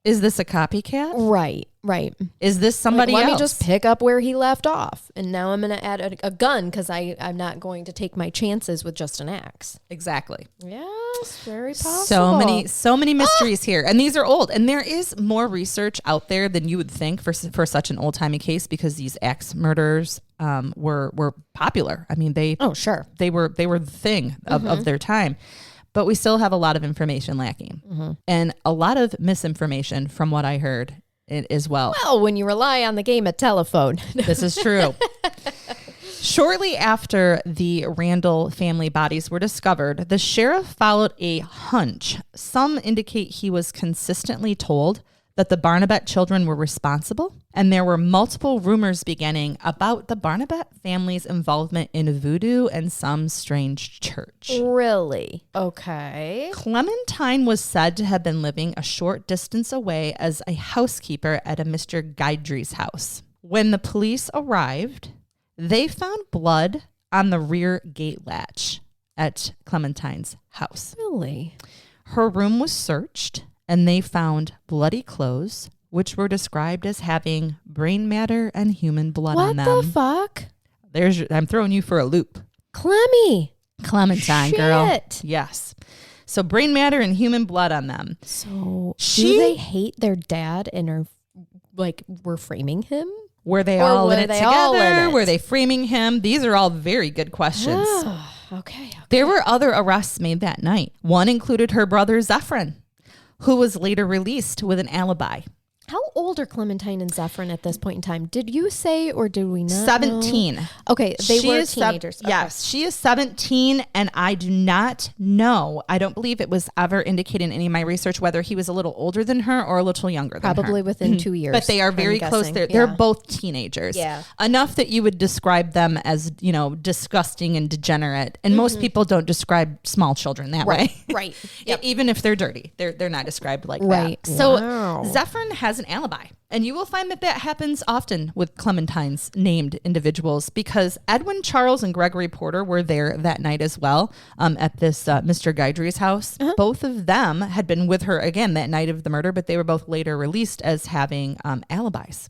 Is this a copycat? Right. Is this somebody else? Let me just pick up where he left off. And now I'm going to add a gun because I'm not going to take my chances with just an axe. Exactly. Yes, very possible. So many mysteries here. And these are old. And there is more research out there than you would think for such an old-timey case because these axe murders were popular. I mean, they were the thing of their time. But we still have a lot of information lacking and a lot of misinformation from what I heard as well. Well, when you rely on the game of telephone. This is true. Shortly after the Randall family bodies were discovered, the sheriff followed a hunch. Some indicate he was consistently told that the Barnabet children were responsible, and there were multiple rumors beginning about the Barnabet family's involvement in voodoo and some strange church. Really? Okay. Clementine was said to have been living a short distance away as a housekeeper at a Mr. Guidry's house. When the police arrived, they found blood on the rear gate latch at Clementine's house. Really? Her room was searched, and they found bloody clothes, which were described as having brain matter and human blood on them. What the fuck? I'm throwing you for a loop. Clementine, Shit. girl. Yes. So brain matter and human blood on them. So do they hate their dad and are were framing him? Were they all in it together? Were they framing him? These are all very good questions. Okay. There were other arrests made that night. One included her brother Zephyrin, who was later released with an alibi. How old are Clementine and Zephyrin at this point in time? Did you say, or did we not 17. know? Okay, they were teenagers. Yes, she is 17, and I do not know. I don't believe it was ever indicated in any of my research whether he was a little older than her or a little younger than her. Probably within 2 years. But they are very close. They're both teenagers. Yeah. Enough that you would describe them as, disgusting and degenerate. And most people don't describe small children that way. Right. Yep. Even if they're dirty, they're not described like right. that. So wow. Zephyrin has an alibi. And you will find that happens often with Clementine's named individuals because Edwin Charles and Gregory Porter were there that night as well at this Mr. Guidry's house. Uh-huh. Both of them had been with her again that night of the murder, but they were both later released as having alibis.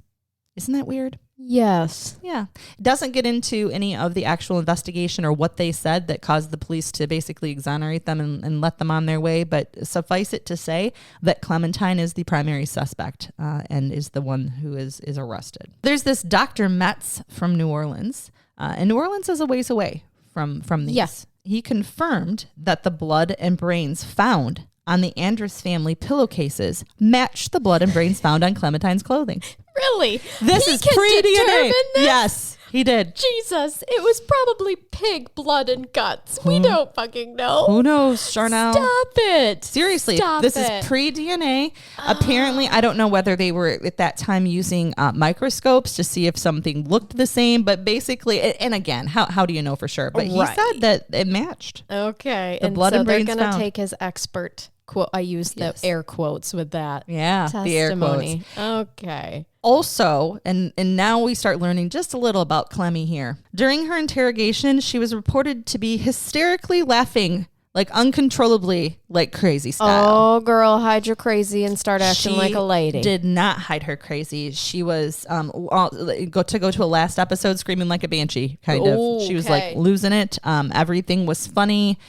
Isn't that weird? Yes. Yeah. It doesn't get into any of the actual investigation or what they said that caused the police to basically exonerate them and let them on their way. But suffice it to say that Clementine is the primary suspect and is the one who is arrested. There's this Dr. Metz from New Orleans. And New Orleans is a ways away from these. Yes. He confirmed that the blood and brains found on the Andrus family pillowcases matched the blood and brains found on Clementine's clothing. Really? This is pre-DNA. Yes, he did. Jesus, it was probably pig blood and guts. We don't fucking know. Who knows, Charnell? Stop it. Seriously, Stop this it. is pre-DNA. Apparently, I don't know whether they were at that time using microscopes to see if something looked the same, but basically, and again, how do you know for sure? But he said that it matched. Okay. The blood and brains they're going to found. take his expert quote. I used the air quotes with that. Yeah, testimony. the air quotes. Okay. Also, and now we start learning just a little about Clemmy here. During her interrogation, she was reported to be hysterically laughing, like uncontrollably, like crazy style. Oh, girl, hide your crazy and start acting like a lady. Did not hide her crazy. She was go to a last episode screaming like a banshee, kind of. She was like losing it. Everything was funny.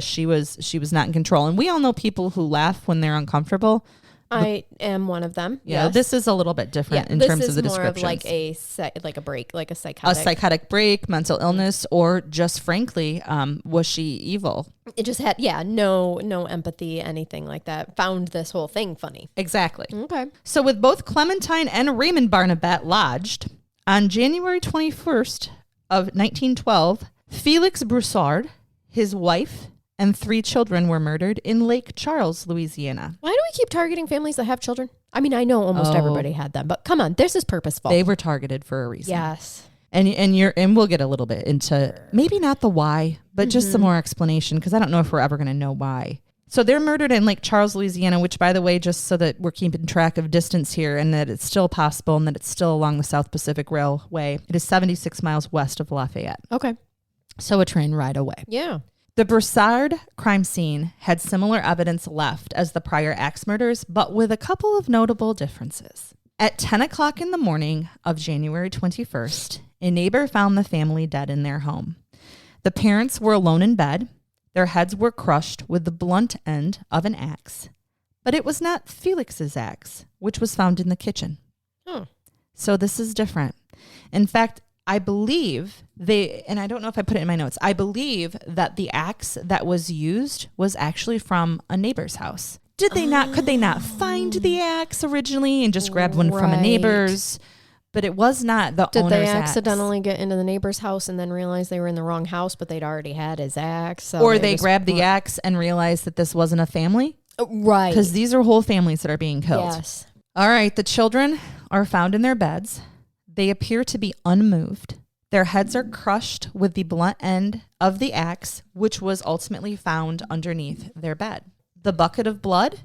She was not in control. And we all know people who laugh when they're uncomfortable. I am one of them. Yeah, yes. This is a little bit different in terms of the descriptions. This is more of like a break, like a psychotic. A psychotic break, mental illness, or just frankly, was she evil? It just had, no empathy, anything like that. Found this whole thing funny. Exactly. Okay. So with both Clementine and Raymond Barnabette lodged, on January 21st of 1912, Felix Broussard, his wife, and 3 children were murdered in Lake Charles, Louisiana. Why do we keep targeting families that have children? I mean, I know almost everybody had them, but come on, this is purposeful. They were targeted for a reason. Yes. And we'll get a little bit into maybe not the why, but just some more explanation because I don't know if we're ever going to know why. So they're murdered in Lake Charles, Louisiana, which, by the way, just so that we're keeping track of distance here and that it's still possible and that it's still along the South Pacific Railway, it is 76 miles west of Lafayette. Okay. So a train ride away. Yeah. The Broussard crime scene had similar evidence left as the prior axe murders, but with a couple of notable differences. At 10 o'clock in the morning of January 21st, a neighbor found the family dead in their home. The parents were alone in bed. Their heads were crushed with the blunt end of an axe, but it was not Felix's axe, which was found in the kitchen. Oh. So this is different. In fact, I believe and I don't know if I put it in my notes, I believe that the axe that was used was actually from a neighbor's house. Could they not find the axe originally and just grab one from a neighbor's? But it was not the owner's axe. Did they accidentally get into the neighbor's house and then realize they were in the wrong house, but they'd already had his axe? So or they grabbed the axe and realized that this wasn't a family? Right. Because these are whole families that are being killed. Yes. All right. The children are found in their beds. They appear to be unmoved. Their heads are crushed with the blunt end of the axe, which was ultimately found underneath their bed. The bucket of blood,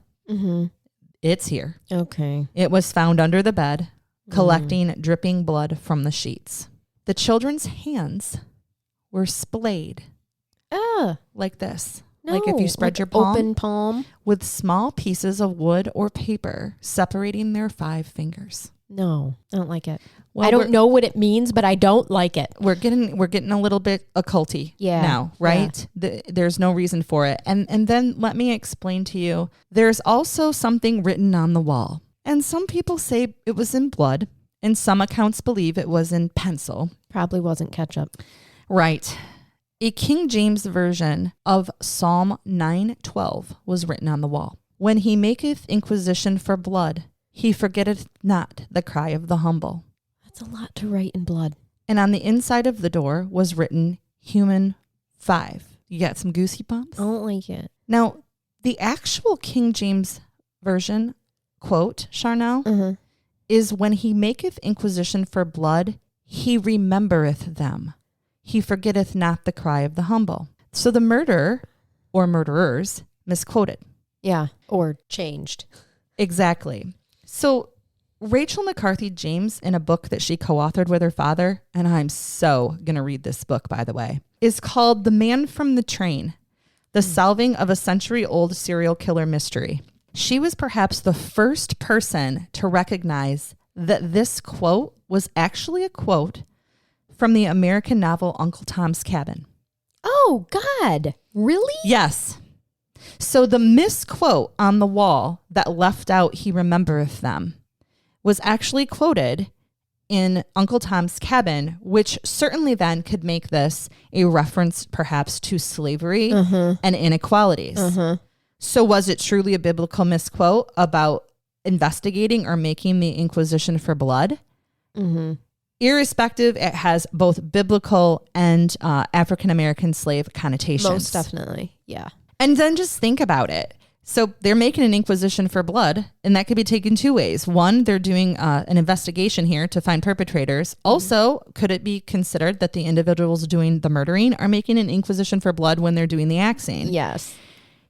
it's here. Okay. It was found under the bed, collecting dripping blood from the sheets. The children's hands were splayed like this. No, like if you spread like your palm, open palm with small pieces of wood or paper separating their 5 fingers. No, I don't like it. Well, I don't know what it means, but I don't like it. We're getting a little bit occulty now, right? Yeah. There's no reason for it. And then let me explain to you. There's also something written on the wall. And some people say it was in blood and some accounts believe it was in pencil. Probably wasn't ketchup. Right. A King James version of Psalm 9:12 was written on the wall. When he maketh inquisition for blood, he forgetteth not the cry of the humble. That's a lot to write in blood. And on the inside of the door was written Human 5. You got some goosey bumps? I don't like it. Now, the actual King James version, quote, Charnell, is when he maketh inquisition for blood, he remembereth them. He forgetteth not the cry of the humble. So the murderer or murderers misquoted. Yeah, or changed. Exactly. So Rachel McCarthy James, in a book that she co-authored with her father, and I'm so going to read this book, by the way, is called The Man from the Train, The Solving of a Century-Old Serial Killer Mystery. She was perhaps the first person to recognize that this quote was actually a quote from the American novel Uncle Tom's Cabin. Oh, God. Really? Yes. So the misquote on the wall that left out he remembereth them was actually quoted in Uncle Tom's Cabin, which certainly then could make this a reference perhaps to slavery and inequalities. So was it truly a biblical misquote about investigating or making the inquisition for blood? Irrespective, it has both biblical and African-American slave connotations. Most definitely. Yeah. And then just think about it. So they're making an inquisition for blood, and that could be taken two ways. One, they're doing an investigation here to find perpetrators. Also, could it be considered that the individuals doing the murdering are making an inquisition for blood when they're doing the axing? Yes.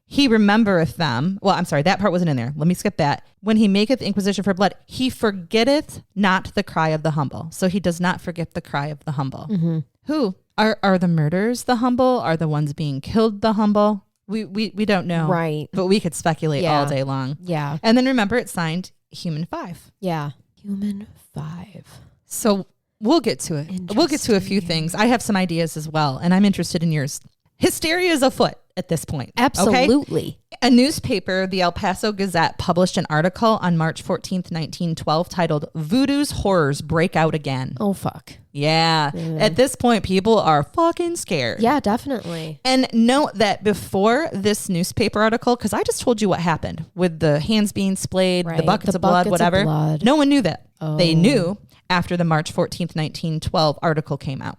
He remembereth them. Well, I'm sorry, that part wasn't in there. Let me skip that. When he maketh inquisition for blood, he forgetteth not the cry of the humble. So he does not forget the cry of the humble. Who? Are the murderers the humble? Are the ones being killed the humble? We don't know. Right. But we could speculate all day long. Yeah. And then remember, it's signed Human 5. Yeah. Human 5. So we'll get to it. We'll get to a few things. I have some ideas as well, and I'm interested in yours. Hysteria is afoot at this point. Absolutely. Okay? A newspaper, the El Paso Gazette, published an article on March 14th, 1912 titled Voodoo's Horrors Break Out Again. Oh, fuck. Yeah. At this point, people are fucking scared. Yeah, definitely. And note that before this newspaper article, because I just told you what happened with the hands being splayed, the buckets of blood, whatever. No one knew that. Oh. They knew after the March 14th, 1912 article came out.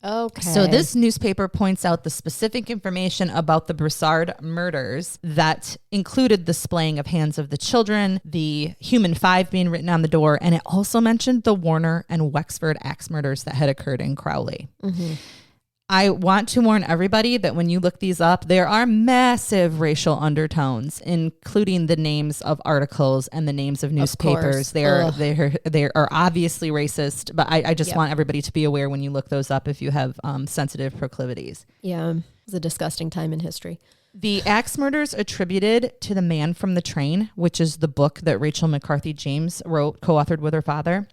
Okay. So this newspaper points out the specific information about the Broussard murders that included the splaying of hands of the children, the Human 5 being written on the door, and it also mentioned the Warner and Wexford axe murders that had occurred in Crowley. I want to warn everybody that when you look these up, there are massive racial undertones, including the names of articles and the names of newspapers. They are obviously racist, but I just want everybody to be aware when you look those up if you have sensitive proclivities. Yeah, it's a disgusting time in history. The axe murders attributed to The Man from the Train, which is the book that Rachel McCarthy James wrote, co-authored with her father.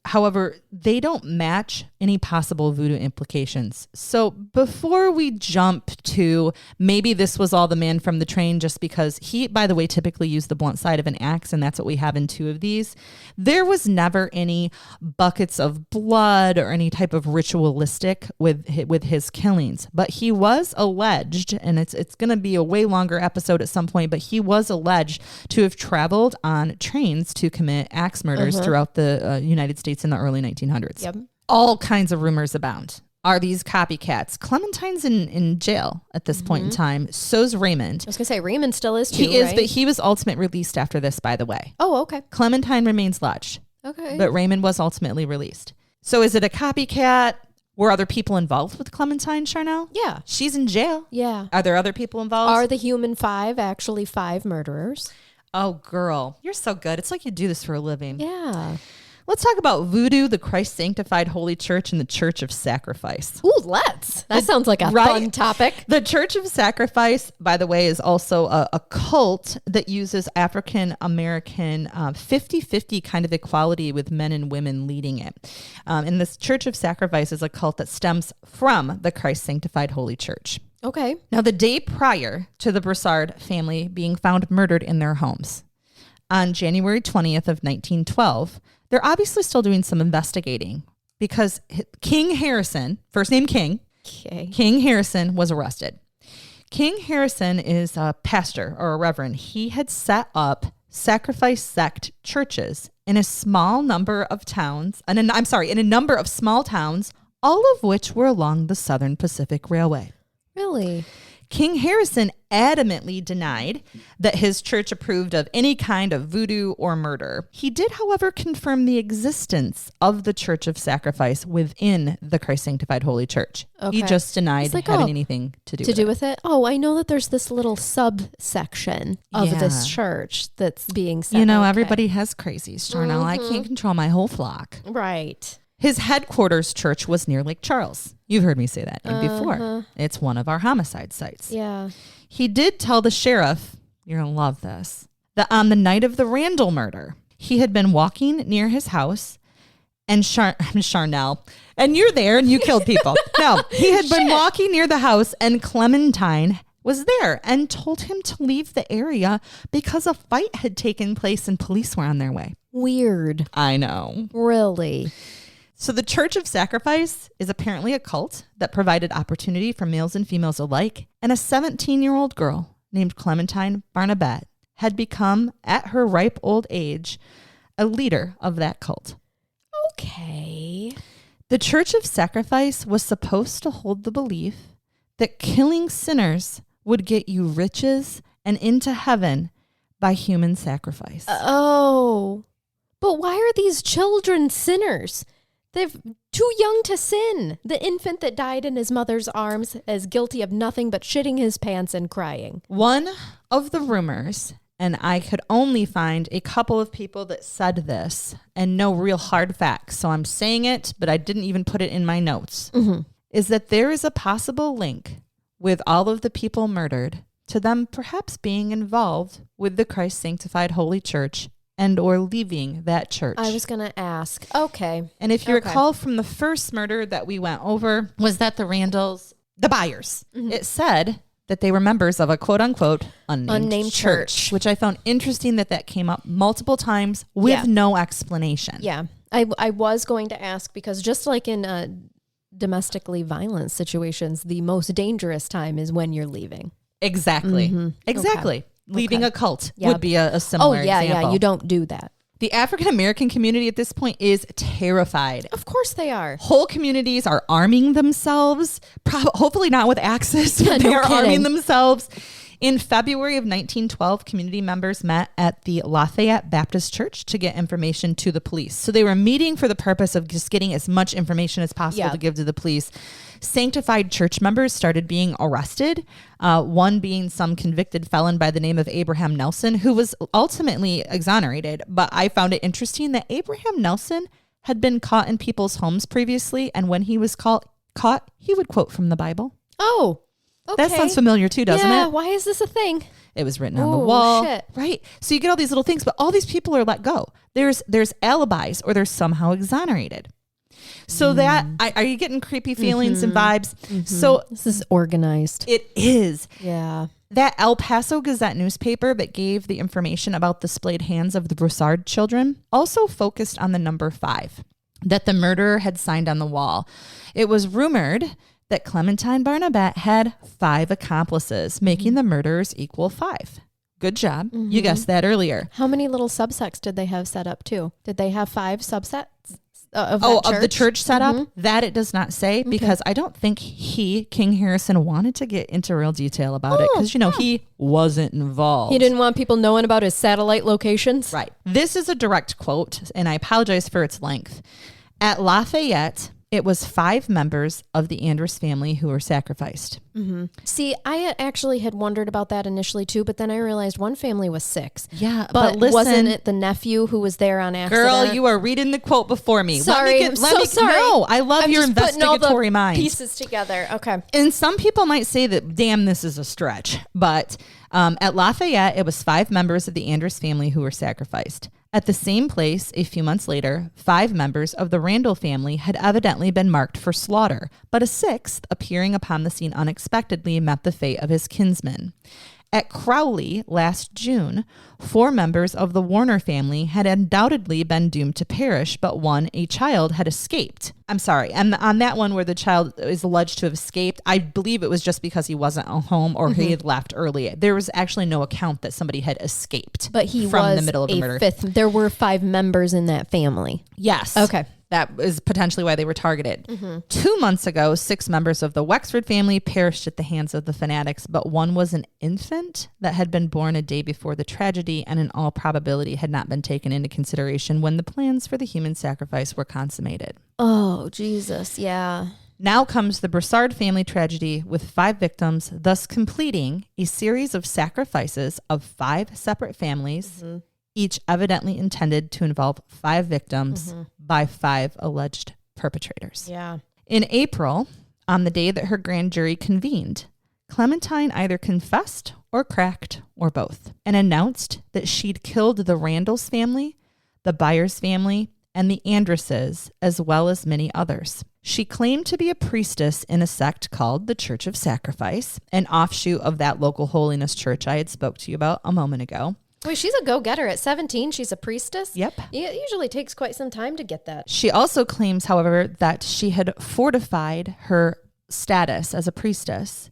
However, they don't match any possible voodoo implications. So before we jump to maybe this was all the man from the train just because he, by the way, typically used the blunt side of an axe, and that's what we have in two of these, there was never any buckets of blood or any type of ritualistic with his killings. But he was alleged, and it's going to be a way longer episode at some point, but he was alleged to have traveled on trains to commit axe murders throughout the United States in the early 1900s. Yep. All kinds of rumors abound. Are these copycats? Clementine's in jail at this point in time. So's Raymond. I was going to say, Raymond still is too, He is, right? but he was ultimately released after this, by the way. Oh, okay. Clementine remains lodged. Okay. But Raymond was ultimately released. So is it a copycat? Were other people involved with Clementine, Charnell? Yeah. She's in jail. Yeah. Are there other people involved? Are the Human 5 actually 5 murderers? Oh, girl. You're so good. It's like you do this for a living. Yeah. Let's talk about Voodoo, the Christ-sanctified Holy Church, and the Church of Sacrifice. Ooh, let's. That sounds like a fun topic. The Church of Sacrifice, by the way, is also a cult that uses African-American 50-50 kind of equality with men and women leading it. And this Church of Sacrifice is a cult that stems from the Christ-sanctified Holy Church. Okay. Now, the day prior to the Broussard family being found murdered in their homes, on January 20th of 1912, they're obviously still doing some investigating because King Harrison, first name King, Okay. King Harrison was arrested. King Harrison is a pastor or a reverend. He had set up sacrifice sect churches in a small number of towns, in a number of small towns, all of which were along the Southern Pacific Railway. Really? King Harrison adamantly denied that his church approved of any kind of voodoo or murder. He did, however, confirm the existence of the Church of Sacrifice within the Christ Sanctified Holy Church. Okay. He just denied It's like, having anything to do with it. Oh, I know that there's this little subsection of this church that's being set. You know, okay. Everybody has crazies, Charnell. I can't control my whole flock. Right. His headquarters church was near Lake Charles. You've heard me say that before. It's one of our homicide sites. Yeah. He did tell the sheriff, you're going to love this, that on the night of the Randall murder, he had been walking near his house and Charnell, and you're there and you killed people. No, he had been walking near the house and Clementine was there and told him to leave the area because a fight had taken place and police were on their way. Weird. I know. Really? So the Church of Sacrifice is apparently a cult that provided opportunity for males and females alike, and a 17-year-old girl named Clementine Barnabette had become, at her ripe old age, a leader of that cult. Okay. The Church of Sacrifice was supposed to hold the belief that killing sinners would get you riches and into heaven by human sacrifice. Oh. But why are these children sinners? They're too young to sin. The infant that died in his mother's arms is guilty of nothing but shitting his pants and crying. One of the rumors, and I could only find a couple of people that said this and no real hard facts, so I'm saying it, but I didn't even put it in my notes, is that there is a possible link with all of the people murdered to them perhaps being involved with the Christ Sanctified Holy Church and or leaving that church. I was going to ask. Okay. And if you recall from the first murder that we went over, was that the Randalls, the Byers. It said that they were members of a quote unquote unnamed church, which I found interesting that came up multiple times with no explanation. Yeah. I was going to ask because just like in domestically violent situations, the most dangerous time is when you're leaving. Exactly. Exactly. Okay. Leaving a cult would be a similar example. Yeah, you don't do that. The African-American community at this point is terrified. Of course they are. Whole communities are arming themselves, hopefully not with axes, but they are arming themselves. In February of 1912, community members met at the Lafayette Baptist Church to get information to the police. So they were meeting for the purpose of just getting as much information as possible to give to the police. Sanctified church members started being arrested, one being some convicted felon by the name of Abraham Nelson, who was ultimately exonerated. But I found it interesting that Abraham Nelson had been caught in people's homes previously, and when he was caught, he would quote from the Bible. Oh, okay. That sounds familiar too, doesn't it? Yeah, why is this a thing? It was written on the wall. Shit. Right. So you get all these little things, but all these people are let go. There's alibis or they're somehow exonerated. So that, are you getting creepy feelings and vibes? So this is organized. It is. Yeah. That El Paso Gazette newspaper that gave the information about the splayed hands of the Broussard children also focused on the number 5 that the murderer had signed on the wall. It was rumored that Clementine Barnabette had 5 accomplices, making the murderers equal 5. Good job. You guessed that earlier. How many little subsects did they have set up too? Did they have 5 subsets? Of the church setup? That it does not say, because I don't think King Harrison, wanted to get into real detail about it because, he wasn't involved. He didn't want people knowing about his satellite locations? Right. This is a direct quote, and I apologize for its length. At Lafayette, it was 5 members of the Andrus family who were sacrificed. See, I actually had wondered about that initially too, but then I realized one family was 6. Yeah, but listen, wasn't it the nephew who was there on accident? Girl, you are reading the quote before me. Sorry, I'm so sorry. No, I love your investigatory mind. Pieces together. Okay. And some people might say that, damn, this is a stretch. But at Lafayette, it was 5 members of the Andrus family who were sacrificed. At the same place, a few months later, 5 members of the Randall family had evidently been marked for slaughter, but a 6th, appearing upon the scene unexpectedly, met the fate of his kinsman. At Crowley last June, 4 members of the Warner family had undoubtedly been doomed to perish, but a child, had escaped. I'm sorry. And on that one where the child is alleged to have escaped, I believe it was just because he wasn't home or he had left early. There was actually no account that somebody had escaped But he from was the middle of a murder. fifth. There were 5 members in that family. Yes. Okay. That is potentially why they were targeted. 2 months ago, 6 members of the Wexford family perished at the hands of the fanatics, but one was an infant that had been born a day before the tragedy and in all probability had not been taken into consideration when the plans for the human sacrifice were consummated. Oh, Jesus. Yeah. Now comes the Broussard family tragedy with 5 victims, thus completing a series of sacrifices of 5 separate families, each evidently intended to involve 5 victims by 5 alleged perpetrators. Yeah. In April, on the day that her grand jury convened, Clementine either confessed or cracked or both and announced that she'd killed the Randalls family, the Byers family, and the Andresses, as well as many others. She claimed to be a priestess in a sect called the Church of Sacrifice, an offshoot of that local holiness church I had spoke to you about a moment ago. Wait, she's a go-getter. At 17, she's a priestess? Yep. It usually takes quite some time to get that. She also claims, however, that she had fortified her status as a priestess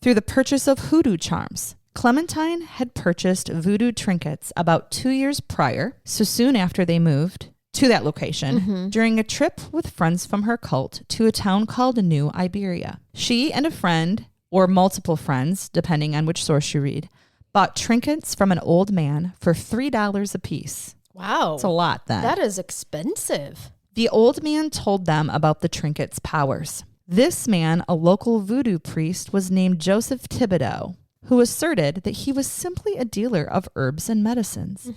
through the purchase of hoodoo charms. Clementine had purchased voodoo trinkets about 2 years prior, so soon after they moved to that location, during a trip with friends from her cult to a town called New Iberia. She and a friend, or multiple friends, depending on which source you read, bought trinkets from an old man for $3 a piece. Wow. That's a lot then. That is expensive. The old man told them about the trinket's powers. This man, a local voodoo priest, was named Joseph Thibodeau, who asserted that he was simply a dealer of herbs and medicines.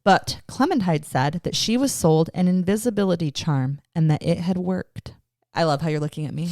But Clementine said that she was sold an invisibility charm and that it had worked. I love how you're looking at me.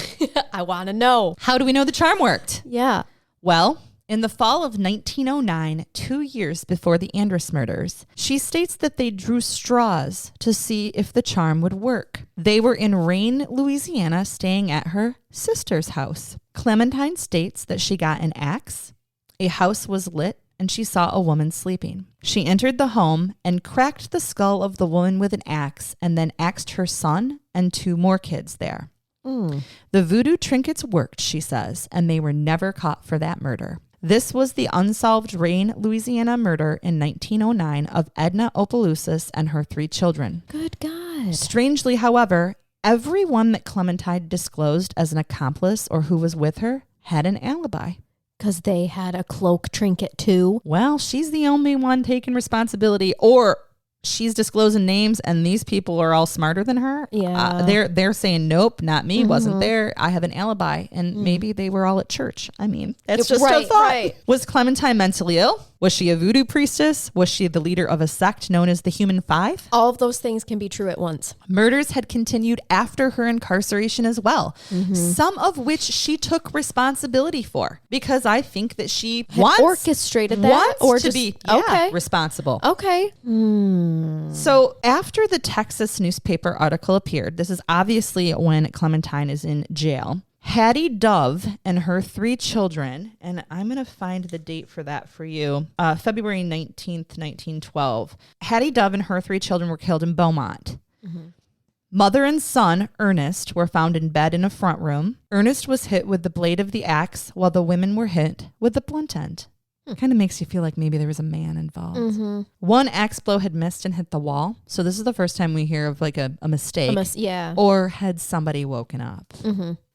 I want to know. How do we know the charm worked? Yeah. Well, in the fall of 1909, 2 years before the Andres murders, she states that they drew straws to see if the charm would work. They were in Rayne, Louisiana, staying at her sister's house. Clementine states that she got an axe, a house was lit, and she saw a woman sleeping. She entered the home and cracked the skull of the woman with an axe and then axed her son and 2 more kids there. The voodoo trinkets worked, she says, and they were never caught for that murder. This was the unsolved Rayne, Louisiana murder in 1909 of Edna Opelousas and her 3 children. Good God. Strangely, however, everyone that Clementine disclosed as an accomplice or who was with her had an alibi. Because they had a cloak trinket too. Well, she's the only one taking responsibility, or she's disclosing names and these people are all smarter than her. Yeah. They're saying, nope, not me, wasn't there. I have an alibi. And maybe they were all at church. I mean, that's just a thought. Right. Was Clementine mentally ill? Was she a voodoo priestess? Was she the leader of a sect known as the Human Five? All of those things can be true at once. Murders had continued after her incarceration as well, some of which she took responsibility for, because I think that she orchestrated that or to be responsible. Okay. So after the Texas newspaper article appeared, this is obviously when Clementine is in jail, Hattie Dove and her 3 children, and I'm going to find the date for that for you, February 19th, 1912. Hattie Dove and her 3 children were killed in Beaumont. Mother and son, Ernest, were found in bed in a front room. Ernest was hit with the blade of the axe, while the women were hit with the blunt end. Kind of makes you feel like maybe there was a man involved. One axe blow had missed and hit the wall. So this is the first time we hear of like a mistake. Or had somebody woken up.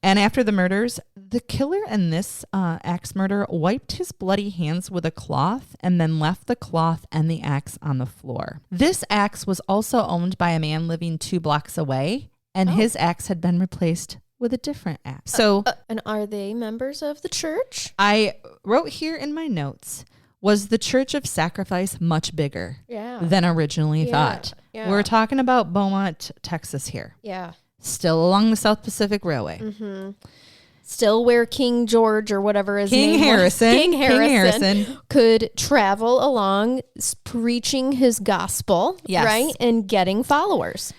And after the murders, the killer in this axe murder wiped his bloody hands with a cloth and then left the cloth and the axe on the floor. This axe was also owned by a man living 2 blocks away, and his axe had been replaced with a different axe. So, and are they members of the church? I wrote here in my notes, was the Church of Sacrifice much bigger than originally thought? Yeah. We're talking about Beaumont, Texas here. Yeah. Still along the South Pacific Railway. Still where King George or whatever his King name Harrison. was. King Harrison could travel along preaching his gospel, right? And getting followers.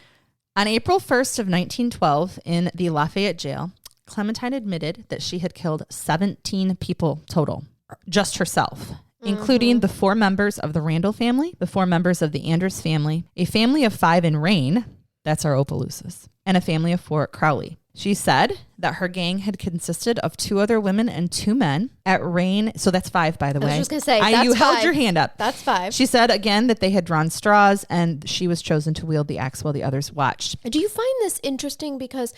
On April 1st of 1912, in the Lafayette jail, Clementine admitted that she had killed 17 people total, just herself. including the 4 members of the Randall family, the 4 members of the Anders family, a family of 5 in Rain, that's our Opelousas, and a family of 4 at Crowley. She said that her gang had consisted of 2 other women and 2 men at Rain. So that's 5, by the way. I was just going to say, that's you 5. held your hand up. That's 5. She said again that they had drawn straws and she was chosen to wield the axe while the others watched. Do you find this interesting? Because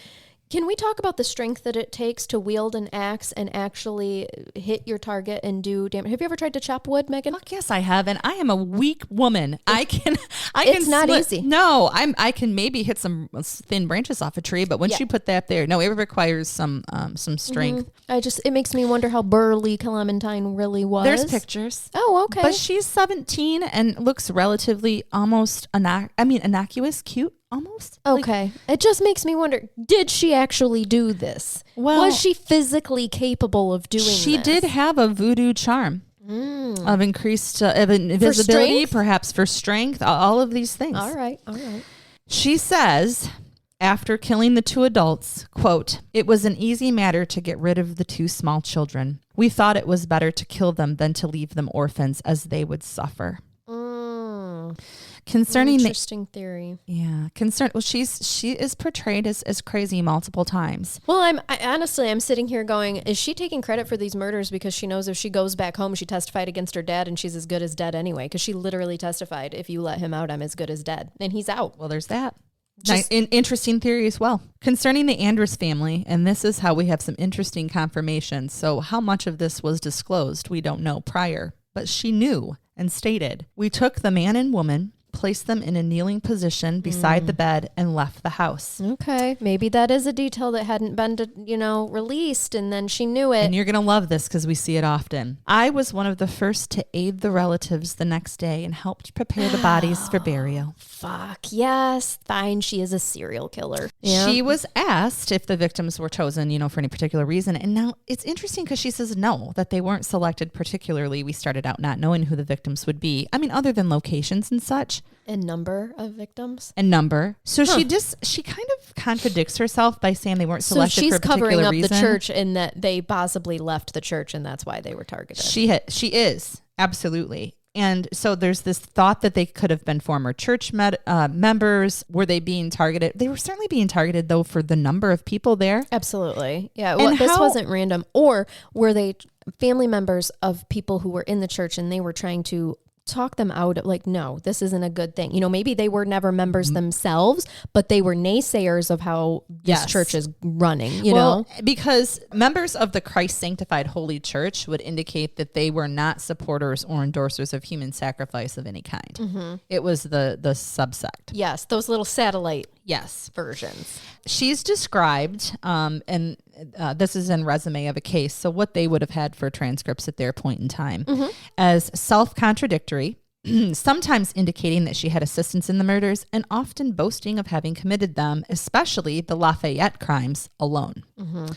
can we talk about the strength that it takes to wield an axe and actually hit your target and do damage? Have you ever tried to chop wood, Megan? Fuck yes, I have, and I am a weak woman. It's not easy. No, I can maybe hit some thin branches off a tree, but once you put that there, no, it requires some strength. It makes me wonder how burly Clementine really was. There's pictures. Oh, okay. But she's 17 and looks relatively almost innocuous, cute. Almost. Okay. It just makes me wonder, did she actually do this? Well, was she physically capable of doing this? She did have a voodoo charm of increased invisibility, perhaps for strength, all of these things. All right. She says, after killing the 2 adults, quote, "It was an easy matter to get rid of the 2 small children. We thought it was better to kill them than to leave them orphans as they would suffer." Concerning interesting theory. Yeah. Well, she is portrayed as crazy multiple times. Well, I'm sitting here going, is she taking credit for these murders because she knows if she goes back home, she testified against her dad and she's as good as dead anyway? Because she literally testified, if you let him out, I'm as good as dead. And he's out. Well, there's that. Interesting theory as well. Concerning the Anders family, and this is how we have some interesting confirmation. So how much of this was disclosed, we don't know prior. But she knew and stated, "We took the man and woman, placed them in a kneeling position beside the bed, and left the house." Okay. Maybe that is a detail that hadn't been, released, and then she knew it. And you're going to love this because we see it often. "I was one of the first to aid the relatives the next day and helped prepare the bodies for burial." Fuck. Yes. Fine. She is a serial killer. Yeah. She was asked if the victims were chosen, for any particular reason. And now it's interesting because she says no, that they weren't selected particularly. We started out not knowing who the victims would be. I mean, other than locations and such. And number of victims. So she kind of contradicts herself by saying they weren't selected for a particular reason. So she's covering up the church in that they possibly left the church and that's why they were targeted. She is. Absolutely. And so there's this thought that they could have been former church members. Were they being targeted? They were certainly being targeted, though, for the number of people there. Absolutely. Yeah. Well, this wasn't random. Or were they family members of people who were in the church and they were trying to talk them out of, like, no, this isn't a good thing. Maybe they were never members themselves, but they were naysayers of how this church is running, because members of the Christ Sanctified Holy Church would indicate that they were not supporters or endorsers of human sacrifice of any kind. Mm-hmm. It was the subsect. Yes, those little satellite versions. She's described, and this is in resume of a case, so what they would have had for transcripts at their point in time, as self-contradictory, sometimes indicating that she had assistance in the murders, and often boasting of having committed them, especially the Lafayette crimes, alone. Mm-hmm.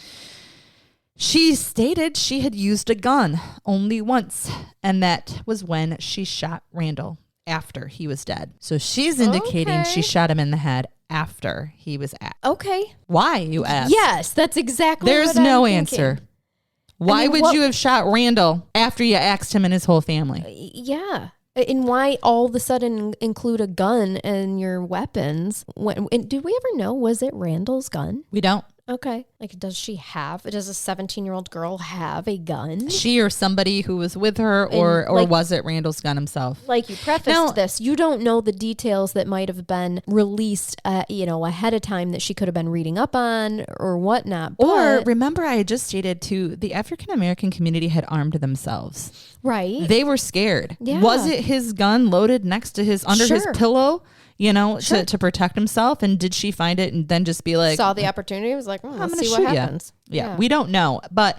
She stated she had used a gun only once, and that was when she shot Randall after he was dead. So she's indicating she shot him in the head after he was axed. Okay. Why, you ask? Yes, that's exactly There's what no I'm answer. thinking. Why would you have shot Randall after you axed him and his whole family? Yeah. And why all of a sudden include a gun in your weapons? Did we ever know, was it Randall's gun? We don't. Okay. Like, does a 17-year-old girl have a gun? She or somebody who was with her, or was it Randall's gun himself? Like you prefaced this, you don't know the details that might have been released, ahead of time that she could have been reading up on or whatnot. Or remember, I had just stated too, the African-American community had armed themselves. Right. They were scared. Yeah. Was it his gun loaded next to under his pillow? To protect himself? And did she find it and then just be like... Saw the opportunity, was like, let's see what happens. Yeah, we don't know. But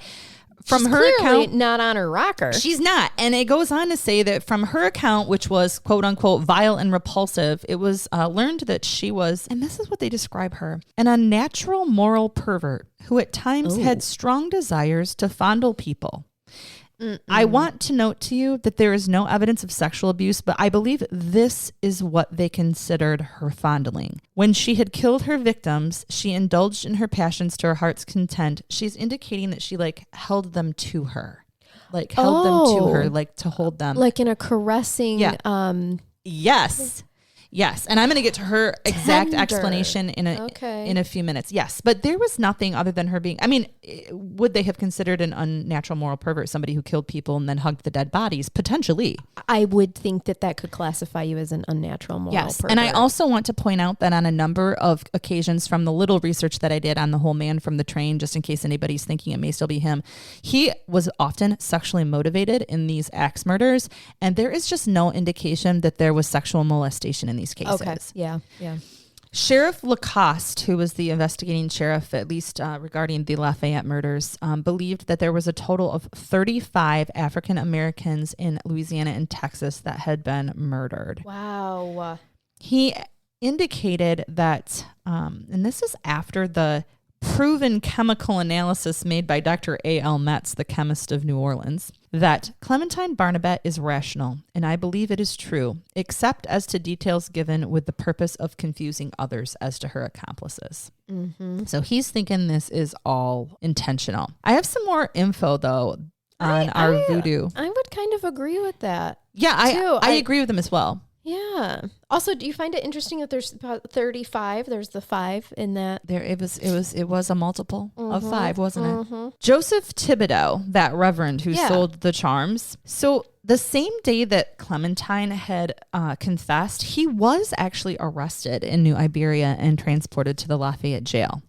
from she's her clearly account... not on her rocker. She's not. And it goes on to say that from her account, which was quote-unquote vile and repulsive, it was learned that she was, and this is what they describe her, an unnatural moral pervert who at times had strong desires to fondle people. I want to note to you that there is no evidence of sexual abuse, but I believe this is what they considered her fondling. When she had killed her victims, she indulged in her passions to her heart's content. She's indicating that she held them to her. like held them to her, like to hold them. Like in a caressing. Yeah. Yes. Yes. And I'm going to get to her exact explanation in a few minutes. Yes. But there was nothing other than her being, I mean, would they have considered an unnatural moral pervert somebody who killed people and then hugged the dead bodies? Potentially. I would think that could classify you as an unnatural moral pervert. And I also want to point out that on a number of occasions from the little research that I did on the whole man from the train, just in case anybody's thinking it may still be him, he was often sexually motivated in these axe murders. And there is just no indication that there was sexual molestation in these cases. Okay. Yeah. Sheriff Lacoste, who was the investigating sheriff, at least regarding the Lafayette murders, believed that there was a total of 35 African Americans in Louisiana and Texas that had been murdered. Wow. He indicated that, and this is after the proven chemical analysis made by Dr. A.L. Metz, the chemist of New Orleans, that Clementine Barnabet is rational, and I believe it is true, except as to details given with the purpose of confusing others as to her accomplices. Mm-hmm. So he's thinking this is all intentional. I have some more info, though, on our voodoo. I would kind of agree with that. Yeah, I agree with them as well. Yeah. Also, do you find it interesting that there's about 35? There's the 5 in that. There it was a multiple of 5, wasn't it? Joseph Thibodeau, that reverend who sold the charms. So the same day that Clementine had confessed, he was actually arrested in New Iberia and transported to the Lafayette jail.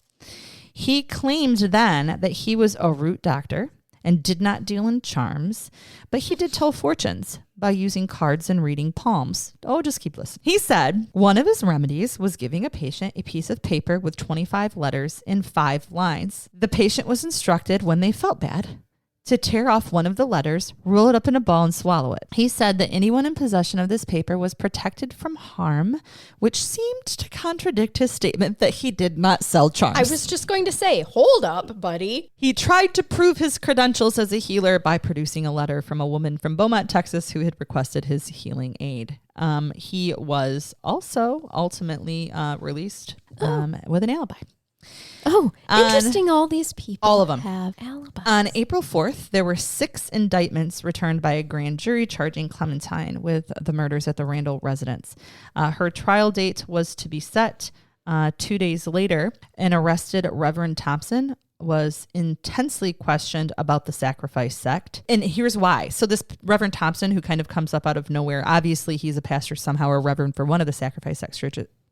He claimed then that he was a root doctor and did not deal in charms, but he did tell fortunes by using cards and reading palms. Oh, just keep listening. He said one of his remedies was giving a patient a piece of paper with 25 letters in 5 lines. The patient was instructed when they felt bad to tear off one of the letters, roll it up in a ball, and swallow it. He said that anyone in possession of this paper was protected from harm, which seemed to contradict his statement that he did not sell charms. I was just going to say, hold up, buddy. He tried to prove his credentials as a healer by producing a letter from a woman from Beaumont, Texas, who had requested his healing aid. He was also ultimately released with an alibi. Oh, interesting. All these people all of them have alibis. On April 4th, there were 6 indictments returned by a grand jury charging Clementine with the murders at the Randall residence. Her trial date was to be set 2 days later. An arrested Reverend Thompson was intensely questioned about the sacrifice sect. And here's why. So this Reverend Thompson, who kind of comes up out of nowhere, obviously he's a pastor somehow or reverend for one of the sacrifice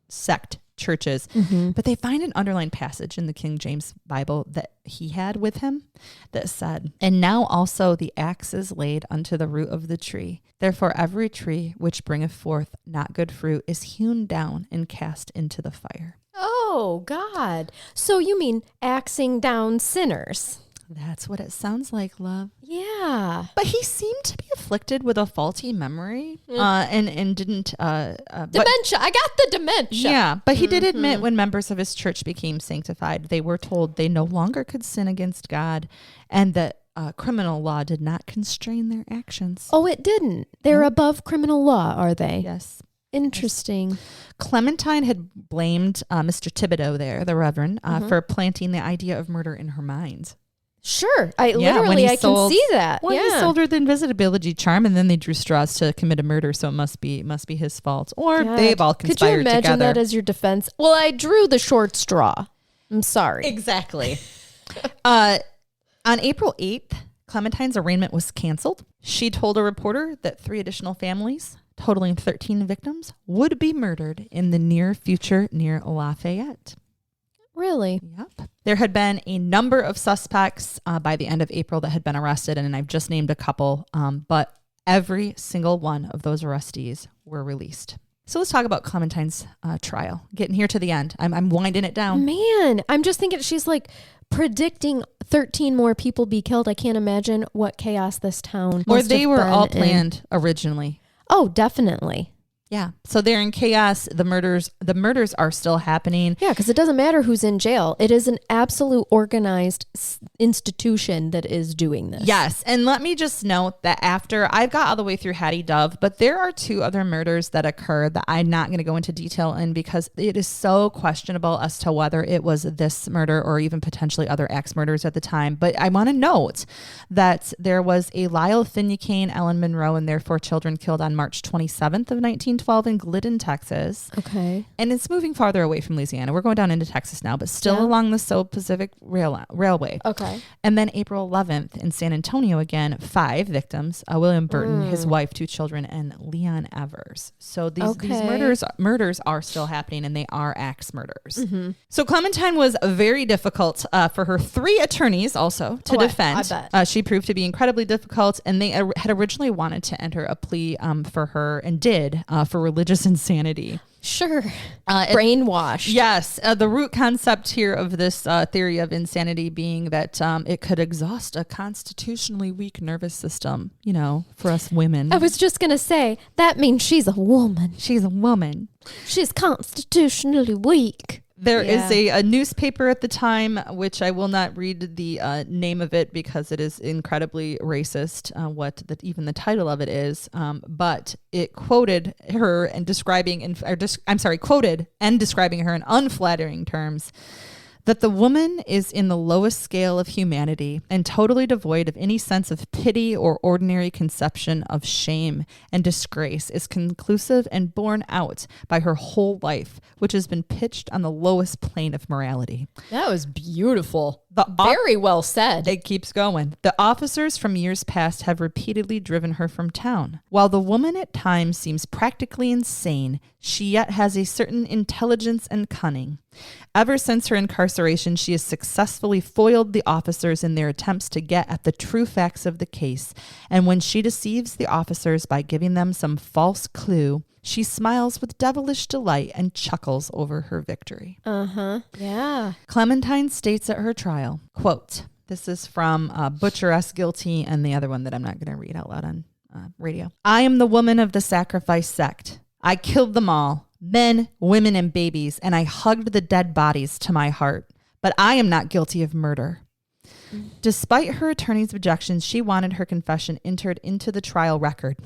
sect churches, but they find an underlined passage in the King James Bible that he had with him that said, "And now also the axe is laid unto the root of the tree. Therefore every tree which bringeth forth not good fruit is hewn down and cast into the fire." Oh, God. So you mean axing down sinners? That's what it sounds like, love. Yeah. But he seemed to be afflicted with a faulty memory and didn't... dementia. I got the dementia. Yeah, but he did admit when members of his church became sanctified, they were told they no longer could sin against God and that criminal law did not constrain their actions. Oh, it didn't. They're above criminal law, are they? Yes. Interesting. Clementine had blamed Mr. Thibodeau there, the Reverend, for planting the idea of murder in her mind. Sure. I can see that. Well, he sold her the invisibility charm and then they drew straws to commit a murder. So it must be his fault. Or they've all conspired together. Could you imagine that as your defense? Well, I drew the short straw. I'm sorry. Exactly. On April 8th, Clementine's arraignment was canceled. She told a reporter that 3 additional families, totaling 13 victims, would be murdered in the near future near Lafayette. Really? Yep. There had been a number of suspects by the end of April that had been arrested, and I've just named a couple, but every single one of those arrestees were released. So let's talk about Clementine's trial. Getting here to the end. I'm winding it down. Man, I'm just thinking she's like predicting 13 more people be killed. I can't imagine what chaos this town Or they were all planned originally. Oh, definitely. Yeah. So they're in chaos. The murders are still happening. Yeah, because it doesn't matter who's in jail. It is an absolute organized institution that is doing this. Yes. And let me just note that after I've got all the way through Hattie Dove, but there are 2 other murders that occurred that I'm not going to go into detail in because it is so questionable as to whether it was this murder or even potentially other axe murders at the time. But I want to note that there was a Lyle Finucane, Ellen Monroe, and their 4 children killed on March 27th of 1912 in Glidden, Texas. Okay. And it's moving farther away from Louisiana. We're going down into Texas now, but still along the South Pacific Railway. Okay. And then April 11th in San Antonio again, 5 victims, William Burton, his wife, 2 children, and Leon Evers. So these murders are still happening, and they are axe murders. Mm-hmm. So Clementine was very difficult for her 3 attorneys also to defend. I bet. She proved to be incredibly difficult, and they had originally wanted to enter a plea for her and did for religious insanity. Sure. Brainwash. Yes. The root concept here of this theory of insanity being that it could exhaust a constitutionally weak nervous system, for us women. I was just going to say, that means she's a woman. She's a woman. She's constitutionally weak. There is a newspaper at the time, which I will not read the name of it because it is incredibly racist, even the title of it is. But it quoted her and quoted and describing her in unflattering terms that the woman is in the lowest scale of humanity and totally devoid of any sense of pity or ordinary conception of shame, and disgrace is conclusive and borne out by her whole life, which has been pitched on the lowest plane of morality. That was beautiful. Very well said. It keeps going. The officers from years past have repeatedly driven her from town. While the woman at times seems practically insane, she yet has a certain intelligence and cunning. Ever since her incarceration, she has successfully foiled the officers in their attempts to get at the true facts of the case, and when she deceives the officers by giving them some false clue, she smiles with devilish delight and chuckles over her victory. Yeah. Clementine states at her trial, quote, this is from Butcher S. Guilty and the other one that I'm not going to read out loud on radio. I am the woman of the sacrifice sect. I killed them all, men, women, and babies, and I hugged the dead bodies to my heart. But I am not guilty of murder. Despite her attorney's objections, she wanted her confession entered into the trial record.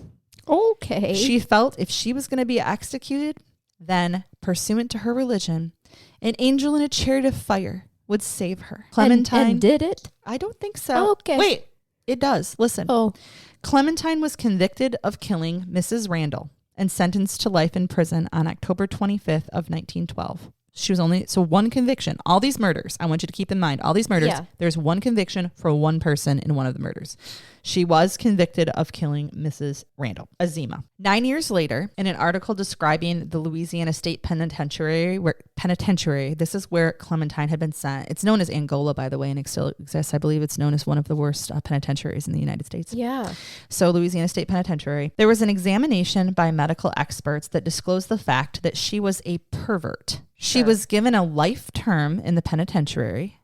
Okay. She felt if she was going to be executed, then, pursuant to her religion, an angel in a chariot of fire would save her. Clementine. And did it? I don't think so. Okay. Wait, it does. Listen. Oh. Clementine was convicted of killing Mrs. Randall and sentenced to life in prison on October 25th of 1912. She was one conviction. All these murders, I want you to keep in mind, all these murders, there's one conviction for one person in one of the murders. She was convicted of killing Mrs. Randall, Azima. 9 years later, in an article describing the Louisiana State Penitentiary, this is where Clementine had been sent. It's known as Angola, by the way, and it still exists. I believe it's known as one of the worst penitentiaries in the United States. Yeah. So Louisiana State Penitentiary. There was an examination by medical experts that disclosed the fact that she was a pervert. She was given a life term in the penitentiary.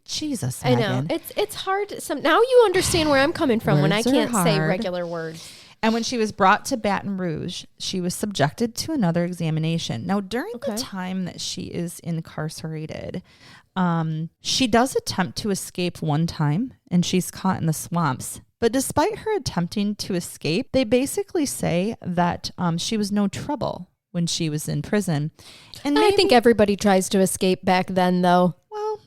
Jesus, Megan. I know. It's hard. Now you understand where I'm coming from when I can't say regular words. And when she was brought to Baton Rouge, she was subjected to another examination. Now, during the time that she is incarcerated, she does attempt to escape one time, and she's caught in the swamps. But despite her attempting to escape, they basically say that she was no trouble when she was in prison. And I think everybody tries to escape back then, though. Well,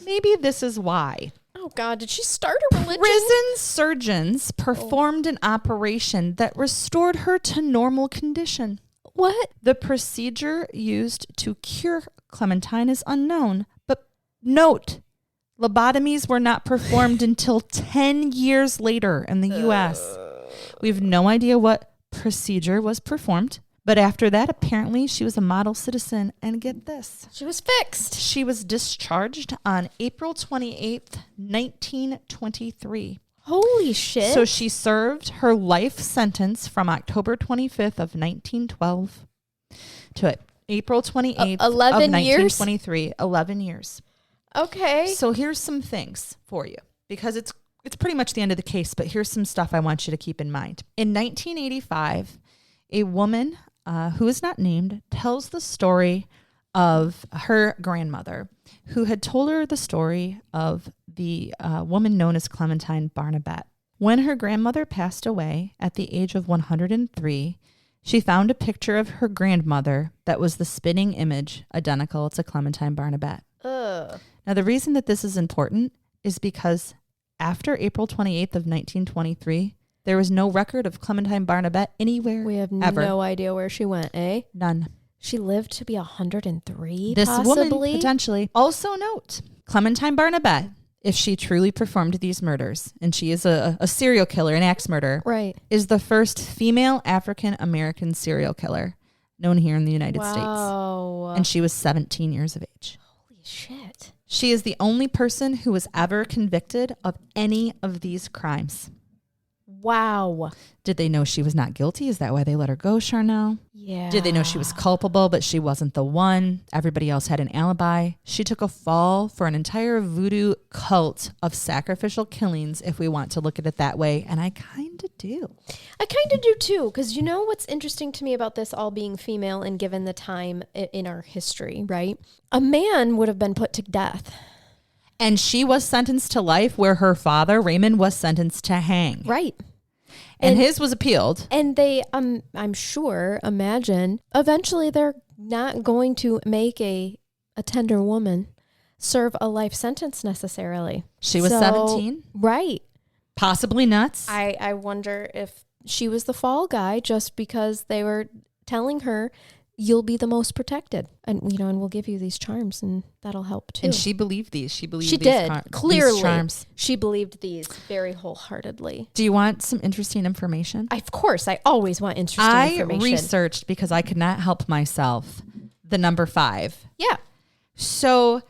maybe this is why. Oh, God, did she start a religion? Prison surgeons performed an operation that restored her to normal condition. What? The procedure used to cure Clementine is unknown, but note, lobotomies were not performed until 10 years later in the U.S. We have no idea what procedure was performed. But after that, apparently, she was a model citizen. And get this. She was fixed. She was discharged on April 28th, 1923. Holy shit. So she served her life sentence from October 25th of 1912 to April 28th of 1923. 11 years. Okay. So here's some things for you, because it's pretty much the end of the case, but here's some stuff I want you to keep in mind. In 1985... A woman who is not named tells the story of her grandmother, who had told her the story of the woman known as Clementine Barnabette. When her grandmother passed away at the age of 103, she found a picture of her grandmother that was the spitting image identical to Clementine Barnabette. Ugh. Now, the reason that this is important is because after April 28th of 1923, there was no record of Clementine Barnabette anywhere. We have ever. no idea where she went, eh? None. She lived to be 103, This possibly? woman, potentially. Also note, Clementine Barnabette, if she truly performed these murders, and she is a serial killer, an axe murderer, Right. is the first female African-American serial killer known here in the United States. Wow. And she was 17 years of age. Holy shit. She is the only person who was ever convicted of any of these crimes. Wow. Did they know she was not guilty? Is that why they let her go, Charnell? Yeah. Did they know she was culpable, but she wasn't the one? Everybody else had an alibi. She took a fall for an entire voodoo cult of sacrificial killings, if we want to look at it that way. And I kind of do. I kind of do too, because you know what's interesting to me about this all being female and given the time in our history, right? A man would have been put to death. And she was sentenced to life where her father, Raymond, was sentenced to hang. Right. And his was appealed. And they, I'm sure, imagine, eventually they're not going to make a tender woman serve a life sentence necessarily. She was 17. Right. Possibly nuts. I wonder if she was the fall guy just because they were telling her, you'll be the most protected. And, and we'll give you these charms and that'll help too. And she believed these. She believed she these did. Clearly, these charms. She believed these very wholeheartedly. Do you want some interesting information? Of course, I always want interesting information. I researched because I could not help myself. The number 5. Yeah. So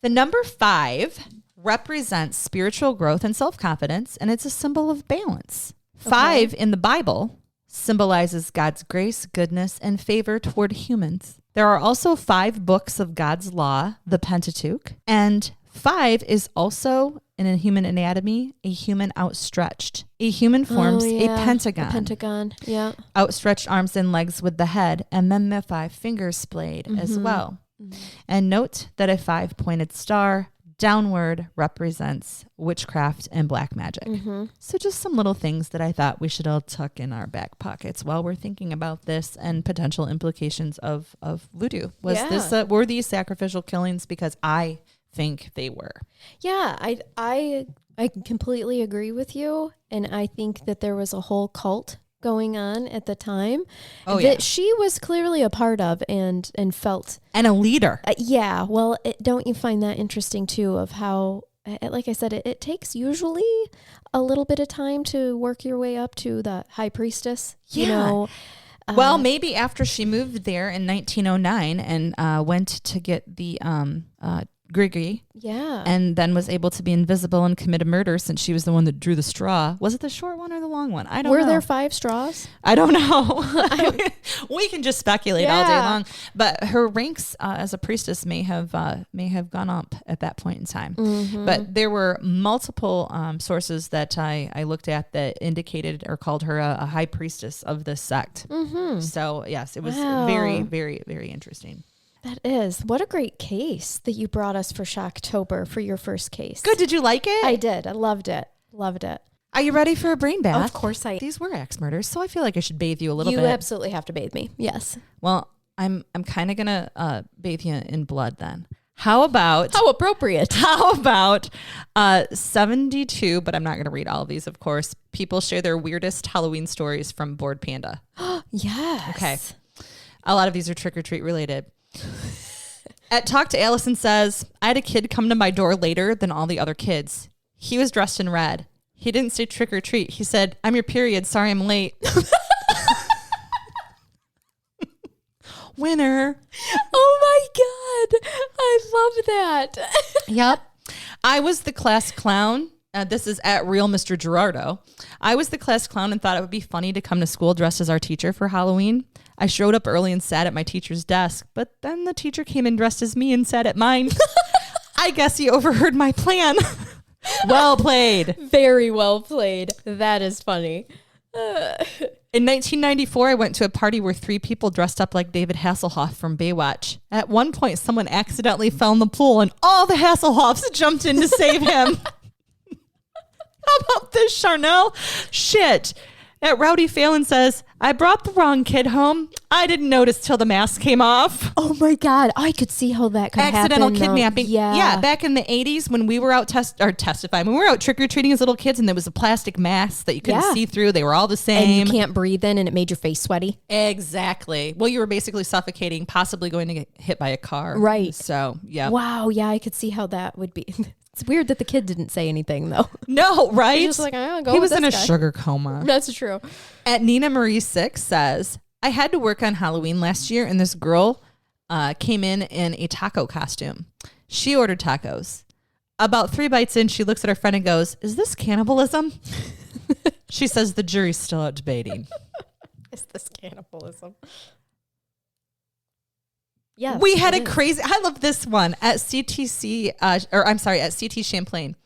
the number 5 represents spiritual growth and self-confidence, and it's a symbol of balance. 5 in the Bible symbolizes God's grace, goodness, and favor toward humans. There are also 5 books of God's law, the Pentateuch, and 5 is also, in a human anatomy, a human outstretched. A human forms a pentagon. A pentagon, yeah. Outstretched arms and legs with the head, and then the 5 fingers splayed as well. And note that a 5-pointed star downward represents witchcraft and black magic. So just some little things that I thought we should all tuck in our back pockets while we're thinking about this and potential implications of voodoo. Were these sacrificial killings? Because I think they were. Yeah, I completely agree with you. And I think that there was a whole cult going on at the time that she was clearly a part of and felt. And a leader. Yeah. Well, don't you find that interesting too of how, like I said, it takes usually a little bit of time to work your way up to the high priestess, Well, maybe after she moved there in 1909 and went to get the Grigri. Yeah. And then was able to be invisible and commit a murder since she was the one that drew the straw. Was it the short one or the long one? I don't know. Were there 5 straws? I don't know. We can just speculate all day long. But her ranks as a priestess may have gone up at that point in time. But there were multiple sources that I looked at that indicated or called her a high priestess of this sect. So yes, it was very, very, very interesting. That is. What a great case that you brought us for Shock-tober for your first case. Good. Did you like it? I did. I loved it. Loved it. Are you ready for a brain bath? Of course I am. These were axe murders, so I feel like I should bathe you a little bit. You absolutely have to bathe me. Yes. Well, I'm kind of going to bathe you in blood then. How about... How appropriate. How about 72, but I'm not going to read all of these, of course. People share their weirdest Halloween stories from Bored Panda. Yes. Okay. A lot of these are trick-or-treat related. At Talk to Allison says, I had a kid come to my door later than all the other kids. He was dressed in red. He didn't say trick or treat. He said, I'm your period. Sorry, I'm late. Winner. Oh my God. I love that. Yep. I was the class clown. This is at Real Mr. Gerardo. I was the class clown and thought it would be funny to come to school dressed as our teacher for Halloween. I showed up early and sat at my teacher's desk, but then the teacher came in dressed as me and sat at mine. I guess he overheard my plan. Well played. Very well played. That is funny. In 1994, I went to a party where 3 people dressed up like David Hasselhoff from Baywatch. At one point, someone accidentally fell in the pool and all the Hasselhoffs jumped in to save him. How about this, Charnell? Shit. At Rowdy Phelan says, I brought the wrong kid home. I didn't notice till the mask came off. Oh my God. I could see how that could Accidental happen. kidnapping. Yeah. Yeah. Back in the 80s when we were out testifying, when we were out trick-or-treating as little kids and there was a plastic mask that you couldn't see through. They were all the same. And you can't breathe in and it made your face sweaty. Exactly. Well, you were basically suffocating, possibly going to get hit by a car. Right. So, yeah. Wow. Yeah. I could see how that would be. It's weird that the kid didn't say anything though. No, right? He's just like, I'm go he with was in this a guy. sugar coma. That's true. At Nina Marie 6 says, I had to work on Halloween last year and this girl came in a taco costume. She ordered tacos. About 3 bites in, she looks at her friend and goes, is this cannibalism? She says the jury's still out debating. Is this cannibalism? Yeah. We had a crazy, I love this one at CTC, at CT Champlain.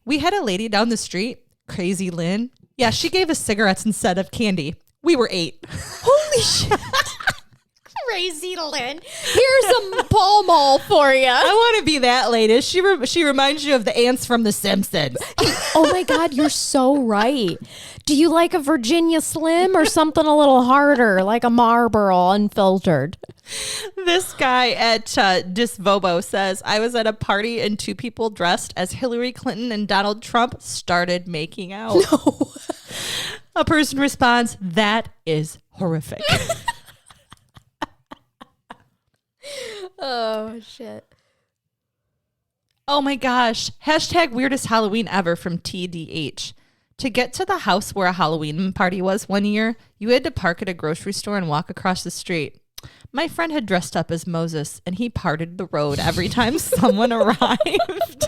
We had a lady down the street, Crazy Lynn. Yeah, she gave us cigarettes instead of candy. We were 8. Holy shit. Crazy Lynn. Here's some Pall Mall for you. I want to be that lady. She reminds you of the ants from The Simpsons. Oh my God, you're so right. Do you like a Virginia Slim or something a little harder, like a Marlboro unfiltered? This guy at Disvobo says, I was at a party and 2 people dressed as Hillary Clinton and Donald Trump started making out. No. A person responds, that is horrific. Oh, shit. Oh my gosh. Hashtag weirdest Halloween ever from TDH. To get to the house where a Halloween party was one year, you had to park at a grocery store and walk across the street. My friend had dressed up as Moses, and he parted the road every time someone arrived.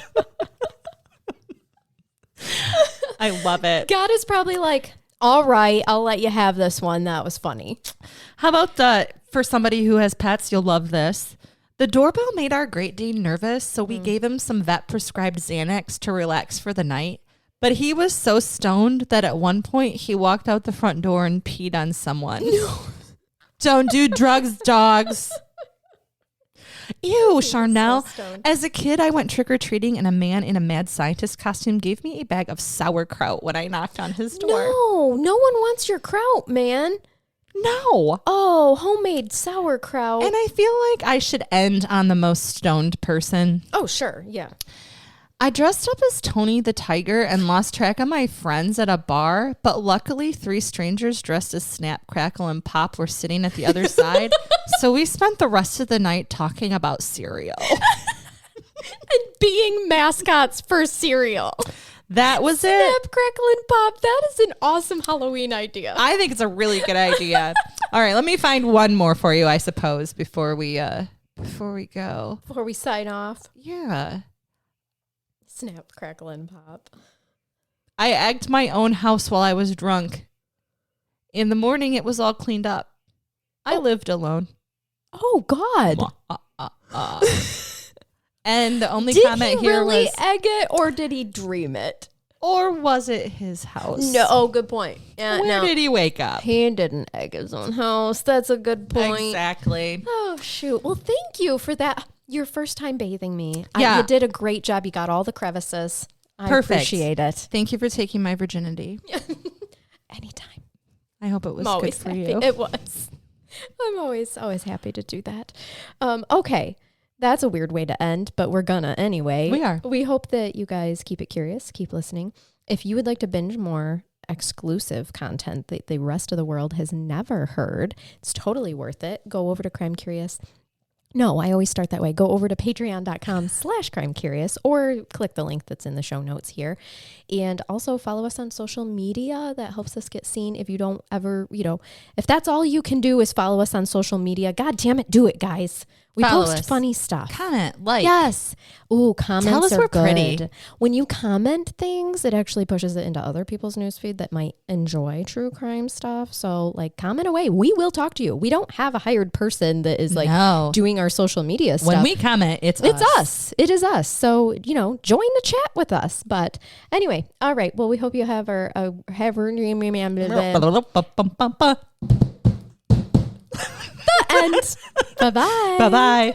I love it. God is probably like, all right, I'll let you have this one. That was funny. How about for somebody who has pets, you'll love this. The doorbell made our Great Dane nervous, so we gave him some vet-prescribed Xanax to relax for the night. But he was so stoned that at one point he walked out the front door and peed on someone. No. Don't do drugs, dogs. Ew, Charnell. So as a kid, I went trick-or-treating and a man in a mad scientist costume gave me a bag of sauerkraut when I knocked on his door. No one wants your kraut, man. No. Oh, homemade sauerkraut. And I feel like I should end on the most stoned person. Oh, sure. Yeah. I dressed up as Tony the Tiger and lost track of my friends at a bar, but luckily 3 strangers dressed as Snap, Crackle, and Pop were sitting at the other side. So we spent the rest of the night talking about cereal. And being mascots for cereal. That was it. Snap, Crackle, and Pop. That is an awesome Halloween idea. I think it's a really good idea. All right, let me find one more for you, I suppose, before we go. Before we sign off. Yeah. Snap, Crackle, and Pop. I egged my own house while I was drunk. In the morning, it was all cleaned up. I lived alone. Oh, God. And the only Did comment he here really was, egg it or did he dream it? or was it his house? No. Oh, good point. Where did he wake up? He didn't egg his own house. That's a good point. Exactly. Oh, shoot. Well, thank you for that. Your first time bathing me. Yeah. You did a great job. You got all the crevices. I Perfect. appreciate it. Thank you for taking my virginity. Anytime. I hope it was I'm good always for happy. you. It was. I'm always happy to do that. Okay. That's a weird way to end, but we're gonna anyway. We are. We hope that you guys keep it curious, keep listening. If you would like to binge more exclusive content that the rest of the world has never heard, it's totally worth it. Go over to Crime Curious. No, I always start that way. Go over to patreon.com/crimecurious or click the link that's in the show notes here. And also follow us on social media. That helps us get seen. If you don't ever, if that's all you can do is follow us on social media, God damn it, do it, guys. We Follow post us. funny stuff. Comment, like. Yes. Ooh, comments Tell us are we're good. pretty. When you comment things, it actually pushes it into other people's newsfeed that might enjoy true crime stuff. So like comment away. We will talk to you. We don't have a hired person that is like doing our social media stuff. When we comment, it's us. It is us. So, you know, join the chat with us. But anyway, all right. Well, we hope you have our end. Bye-bye. Bye-bye.